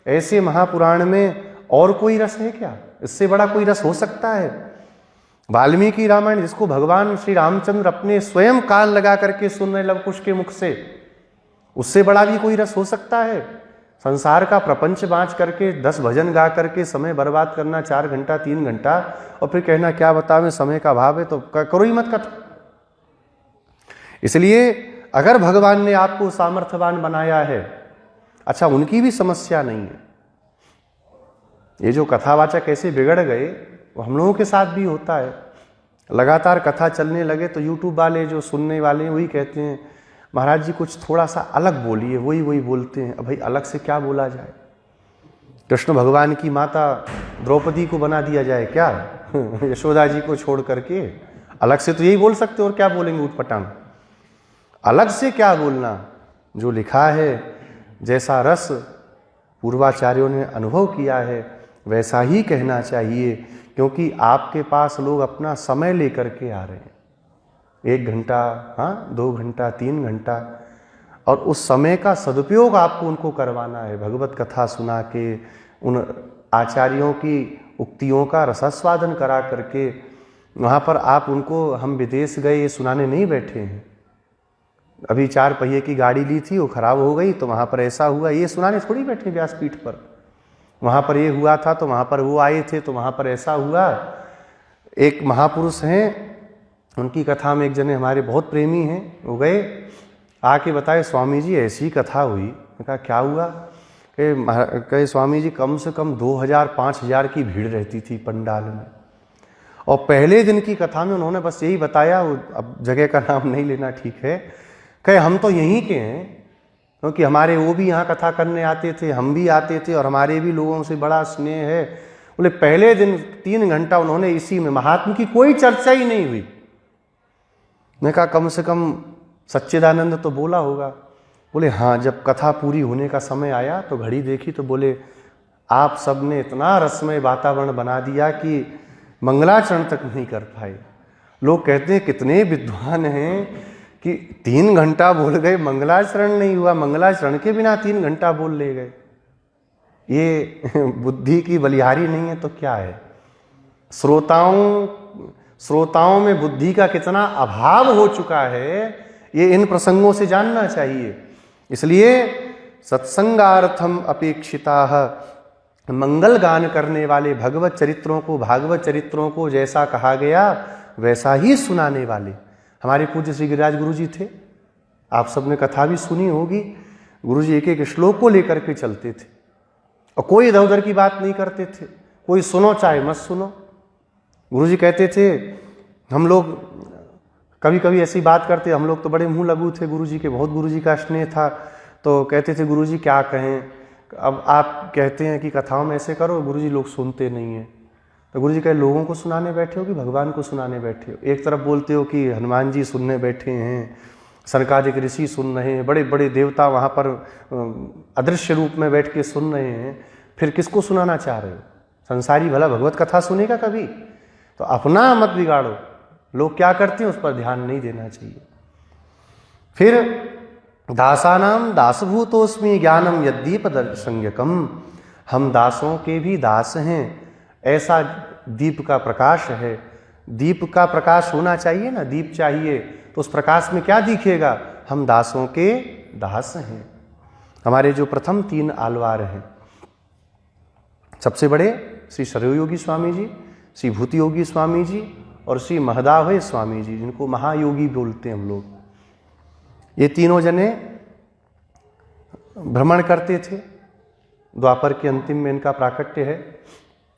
ऐसे महापुराण में और कोई रस है क्या, इससे बड़ा कोई रस हो सकता है। वाल्मीकि रामायण, जिसको भगवान श्री रामचंद्र अपने स्वयं कान लगा करके सुन रहे लवकुश के मुख से, उससे बड़ा भी कोई रस हो सकता है। संसार का प्रपंच बाँच करके 10 भजन गा करके समय बर्बाद करना 4 घंटा 3 घंटा, और फिर कहना क्या बतावें, समय का अभाव है, तो करो ही मत कथा। इसलिए अगर भगवान ने आपको सामर्थ्यवान बनाया है, अच्छा उनकी भी समस्या नहीं है। ये जो कथावाचक ऐसे बिगड़ गए, वो हम लोगों के साथ भी होता है। लगातार कथा चलने लगे तो यूट्यूब वाले जो सुनने वाले हैं वही कहते हैं, महाराज जी कुछ थोड़ा सा अलग बोलिए, वही बोलते हैं। अब भाई अलग से क्या बोला जाए, कृष्ण भगवान की माता द्रौपदी को बना दिया जाए क्या, यशोदा जी को छोड़ करके? अलग से तो यही बोल सकते, और क्या बोलेंगे उठपटांग। अलग से क्या बोलना, जो लिखा है, जैसा रस पूर्वाचार्यों ने अनुभव किया है वैसा ही कहना चाहिए, क्योंकि आपके पास लोग अपना समय लेकर के आ रहे हैं, 1 घंटा, हाँ 2 घंटा, 3 घंटा, और उस समय का सदुपयोग आपको उनको करवाना है। भगवत कथा सुना के, उन आचार्यों की उक्तियों का रसास्वादन करा करके वहाँ पर आप उनको, हम विदेश गए ये सुनाने नहीं बैठे हैं। अभी 4 पहिए की गाड़ी ली थी, वो खराब हो गई तो वहाँ पर ऐसा हुआ, ये सुनाने थोड़ी बैठे व्यासपीठ पर। वहाँ पर ये हुआ था तो वहाँ पर वो आए थे तो वहाँ पर ऐसा हुआ। एक महापुरुष हैं, उनकी कथा में एक जने हमारे बहुत प्रेमी हैं, वो गए आके बताए, स्वामी जी ऐसी कथा हुई। मैंने कहा क्या हुआ? कहे स्वामी जी कम से कम 2000-5000 की भीड़ रहती थी पंडाल में, और पहले दिन की कथा में उन्होंने बस यही बताया, अब जगह का नाम नहीं लेना ठीक है, कहे हम तो यहीं के हैं, क्योंकि हमारे वो भी यहाँ कथा करने आते थे, हम भी आते थे, और हमारे भी लोगों से बड़ा स्नेह है। बोले पहले दिन 3 घंटा उन्होंने इसी में, महात्मा की कोई चर्चा ही नहीं हुई। मैं कहा कम से कम सच्चिदानंद तो बोला होगा। बोले हाँ, जब कथा पूरी होने का समय आया तो घड़ी देखी तो बोले आप सब ने इतना रसमय वातावरण बना दिया कि मंगलाचरण तक नहीं कर पाए। लोग कहते हैं कितने विद्वान हैं कि 3 घंटा बोल गए, मंगलाचरण नहीं हुआ, मंगलाचरण के बिना 3 घंटा बोल ले गए। ये बुद्धि की बलिहारी नहीं है तो क्या है? श्रोताओं में बुद्धि का कितना अभाव हो चुका है, ये इन प्रसंगों से जानना चाहिए। इसलिए सत्संगार्थम अपेक्षिताः, मंगल गान करने वाले भगवत चरित्रों को, भागवत चरित्रों को जैसा कहा गया वैसा ही सुनाने वाले हमारे पूज्य श्री गिरिराज गुरु जी थे। आप सबने कथा भी सुनी होगी, गुरु जी एक एक श्लोक को लेकर के चलते थे और कोई इधर उधर की बात नहीं करते थे। कोई सुनो चाहे मत सुनो। गुरु जी कहते थे, हम लोग कभी कभी ऐसी बात करते, हम लोग तो बड़े मुंह लगू थे गुरु जी के, बहुत गुरु जी का स्नेह था, तो कहते थे गुरु जी क्या कहें, अब आप कहते हैं कि कथाओं में ऐसे करो, गुरु जी लोग सुनते नहीं हैं। तो गुरु जी कहे लोगों को सुनाने बैठे हो कि भगवान को सुनाने बैठे हो? एक तरफ बोलते हो कि हनुमान जी सुनने बैठे हैं, सनकादिक ऋषि सुन रहे हैं, बड़े बड़े देवता वहाँ पर अदृश्य रूप में बैठ के सुन रहे हैं, फिर किसको सुनाना चाह रहे हो? संसारी भला भगवत कथा सुनेगा कभी? तो अपना मत बिगाड़ो। लोग क्या करते हैं उस पर ध्यान नहीं देना चाहिए। फिर दासानाम दासभूतोस्मि ज्ञानम यद्दीप संज्ञकम, हम दासों के भी दास हैं, ऐसा दीप का प्रकाश है। दीप का प्रकाश होना चाहिए ना, दीप चाहिए तो उस प्रकाश में क्या दिखेगा? हम दासों के दास हैं। हमारे जो प्रथम 3 आलवार हैं, सबसे बड़े श्री सरयू योगी स्वामी जी, श्री भूति योगी स्वामी जी और श्री महदावय स्वामी जी, जिनको महायोगी बोलते हैं हम लोग, ये तीनों जने भ्रमण करते थे। द्वापर के अंतिम में इनका प्राकट्य है।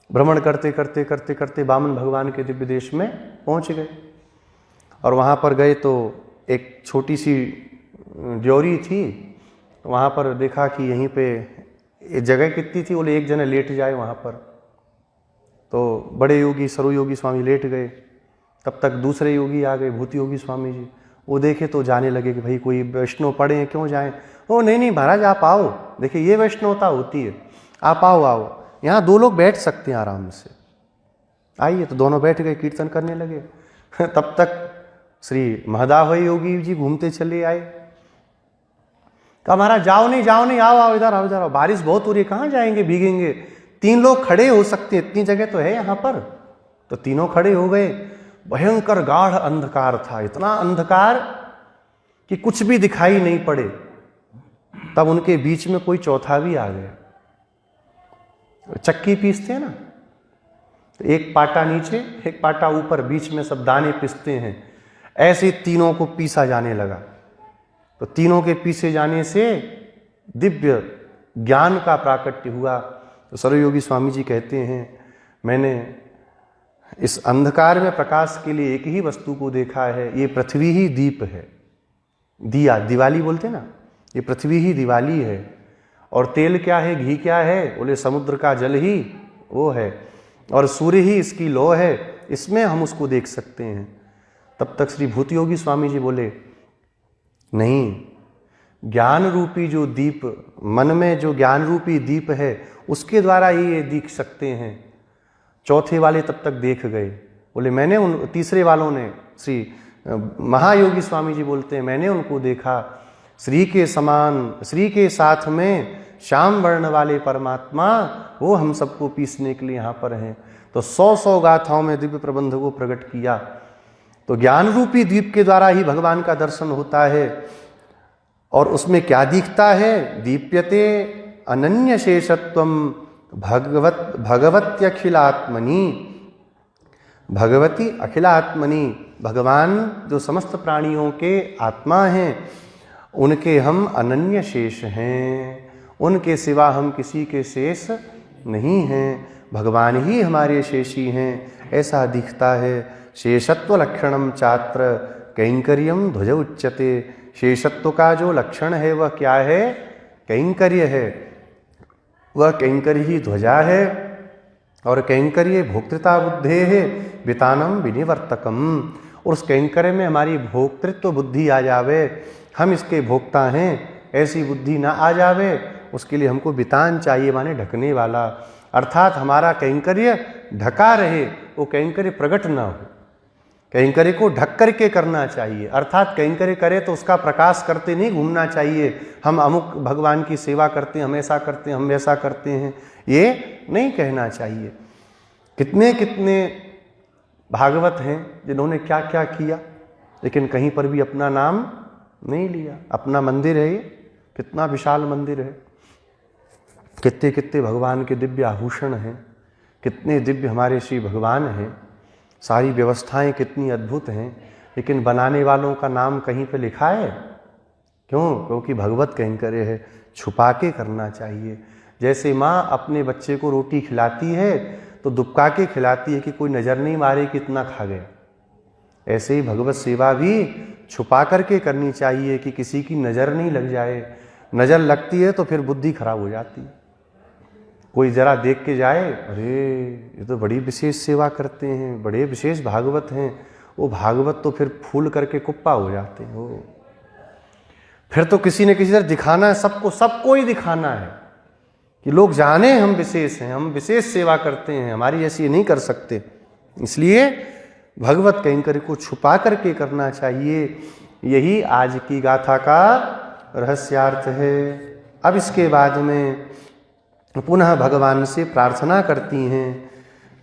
भ्रमण करते करते करते करते वामन भगवान के दिव्य देश में पहुंच गए, और वहाँ पर गए तो एक छोटी सी ड्योरी थी, वहाँ पर देखा कि यहीं पे जगह कितनी थी, बोले एक जने लेट जाए वहाँ पर। तो बड़े योगी सरयू योगी स्वामी लेट गए, तब तक दूसरे योगी आ गए, भूति योगी स्वामी जी। वो देखे तो जाने लगे कि भाई कोई वैष्णव पड़े हैं, क्यों जाएं? ओ नहीं महाराज आप आओ, देखिए ये वैष्णवता होती है, आप आओ, यहाँ 2 लोग बैठ सकते हैं आराम से, आइए। तो दोनों बैठ गए, कीर्तन करने लगे। तब तक श्री महदावय योगी जी घूमते चले आए। कहा महाराज जाओ नहीं, आओ इधर आओ, बारिश बहुत हो रही है, कहाँ जाएंगे, भीगेंगे। 3 लोग खड़े हो सकते हैं, इतनी जगह तो है यहाँ पर। तो तीनों खड़े हो गए। भयंकर गाढ़ अंधकार था, इतना अंधकार कि कुछ भी दिखाई नहीं पड़े। तब उनके बीच में कोई चौथा भी आ गया। चक्की पीसते हैं ना, तो एक पाटा नीचे एक पाटा ऊपर, बीच में सब दाने पीसते हैं, ऐसे तीनों को पीसा जाने लगा। तो तीनों के पीसे जाने से दिव्य ज्ञान का प्राकट्य हुआ। तो सरयू योगी स्वामी जी कहते हैं, मैंने इस अंधकार में प्रकाश के लिए एक ही वस्तु को देखा है, ये पृथ्वी ही दीप है, दिया, दिवाली बोलते ना, ये पृथ्वी ही दिवाली है। और तेल क्या है, घी क्या है? बोले समुद्र का जल ही वो है, और सूर्य ही इसकी लौ है, इसमें हम उसको देख सकते हैं। तब तक श्री भूति योगी स्वामी जी बोले नहीं, ज्ञान रूपी जो दीप, मन में जो ज्ञान रूपी दीप है, उसके द्वारा ही ये दिख सकते हैं। चौथे वाले तब तक देख गए, बोले मैंने उन, तीसरे वालों ने, श्री महायोगी स्वामी जी बोलते हैं, मैंने उनको देखा, श्री के समान, श्री के साथ में श्याम वर्ण वाले परमात्मा, वो हम सबको पीसने के लिए यहाँ पर हैं। तो 100 गाथाओं में दिव्य प्रबंध को प्रकट किया। तो ज्ञान रूपी दीप के द्वारा ही भगवान का दर्शन होता है। और उसमें क्या दिखता है? दीप्यते अनन्य शेषत्वम भगवत्यखिलात्मनि, भगवती अखिलात्मनि, भगवान जो समस्त प्राणियों के आत्मा हैं, उनके हम अनन्य शेष हैं, उनके सिवा हम किसी के शेष नहीं हैं, भगवान ही हमारे शेषी हैं, ऐसा दिखता है। शेषत्व लक्षणम चात्र कैंकर्यम ध्वज उच्यते। शेषत्व का जो लक्षण है वह क्या है? कैंकर्य है, वह कैंकर्य ही ध्वजा है। और कैंकर्य भोक्तृता बुद्धे है वितानम विनिवर्तकम। और उस कैंकर्य में हमारी भोक्तृत्व बुद्धि आ जावे, हम इसके भोक्ता हैं, ऐसी बुद्धि ना आ जावे, उसके लिए हमको वितान चाहिए, माने ढकने वाला। अर्थात हमारा कैंकर्य ढका रहे, वो कैंकर्य प्रकट ना हो। कैंकर्य को ढक करके करना चाहिए। अर्थात कैंकर्य करे तो उसका प्रकाश करते नहीं घूमना चाहिए, हम अमुक भगवान की सेवा करते हैं, हम ऐसा करते हैं, हम वैसा करते हैं, ये नहीं कहना चाहिए। कितने कितने भागवत हैं जिन्होंने क्या क्या किया, लेकिन कहीं पर भी अपना नाम नहीं लिया। अपना मंदिर है, ये कितना विशाल मंदिर है, कितने कितने भगवान के दिव्य आभूषण हैं, कितने दिव्य हमारे श्री भगवान हैं, सारी व्यवस्थाएं कितनी अद्भुत हैं, लेकिन बनाने वालों का नाम कहीं पे लिखा है? क्यों? क्योंकि भगवत कैंकर्य है, छुपा के करना चाहिए। जैसे माँ अपने बच्चे को रोटी खिलाती है तो दुबका के खिलाती है कि कोई नज़र नहीं मारे कितना खा गया, ऐसे ही भगवत सेवा भी छुपा करके करनी चाहिए कि किसी की नज़र नहीं लग जाए। नज़र लगती है तो फिर बुद्धि खराब हो जाती है। कोई जरा देख के जाए, अरे ये तो बड़ी विशेष सेवा करते हैं, बड़े विशेष भागवत हैं, वो भागवत तो फिर फूल करके कुप्पा हो जाते हैं। वो फिर तो किसी न किसी तरह दिखाना है, सबको ही दिखाना है कि लोग जाने हम विशेष हैं, हम विशेष सेवा करते हैं, हमारी ऐसी नहीं कर सकते। इसलिए भगवत कैंकर्य को छुपा करके करना चाहिए। यही आज की गाथा का रहस्यार्थ है। अब इसके बाद में पुनः भगवान से प्रार्थना करती हैं,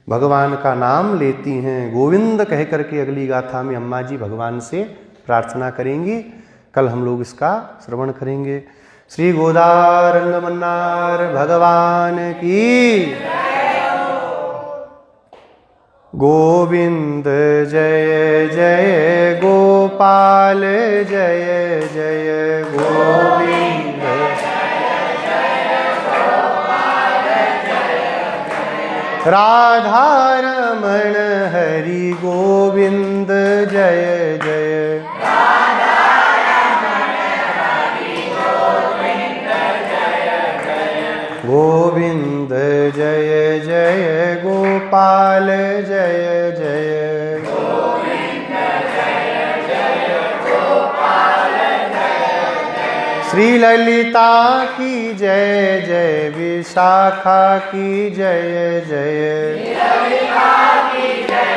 भगवान का नाम लेती हैं, गोविंद कह करके अगली गाथा में अम्मा जी भगवान से प्रार्थना करेंगी। कल हम लोग इसका श्रवण करेंगे। श्री गोदारंग मन्नार भगवान की, गोविंद जय जय गोपाल जय जय गोविंद, राधा रमण हरि गोविंद जय जय, गोविंद जय जय गोपाल जय जय, गोविंद जय जय गोपाल जय जय, श्री ललिता की जय जय, विशाखा की जय जय, ललिता की जय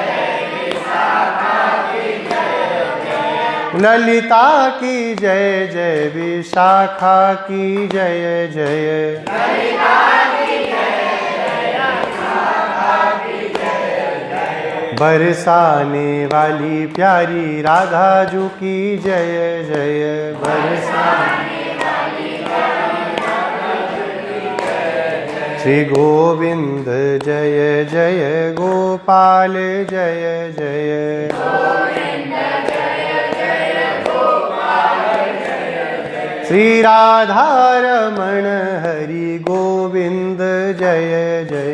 जय, विशाखा की जय जय, ललिता की जय जय, विशाखा की जय जय, ललिता की जय जय, विशाखा की जय जय, बरसाने वाली प्यारी राधा जू की जय जय, बरसाने वाली प्यारी राधा जू की जय जय, श्री गोविंद जय जय गोपाल जय जय, गोविंद जय जय गोपाल जय जय, श्री राधा रमण हरि गोविंद जय जय,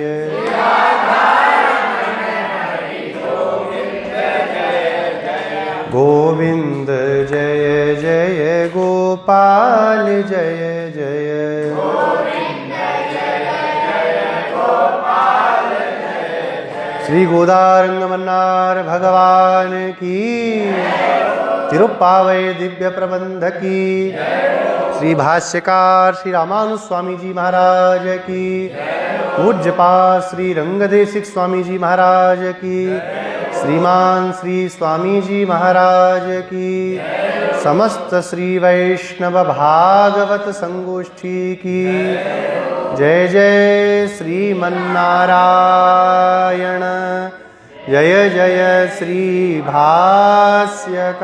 गोविंद जय जय गोपाल जय जय, गोविंद जय जय गोपाल जय जय, श्री गोदारंग मन्नार भगवान की, तिरुप्पावय दिव्य प्रबंध की, श्री भाष्यकार श्री रामानुज स्वामी जी महाराज की, पूज्यपाद श्री रंगदेशिक स्वामी जी महाराज की, श्रीमान श्री स्वामी जी महाराज की, समस्त श्री वैष्णव भागवत संगोष्ठी की। जय जय श्रीमन्नारायण, जय जय श्री भाष्यकार।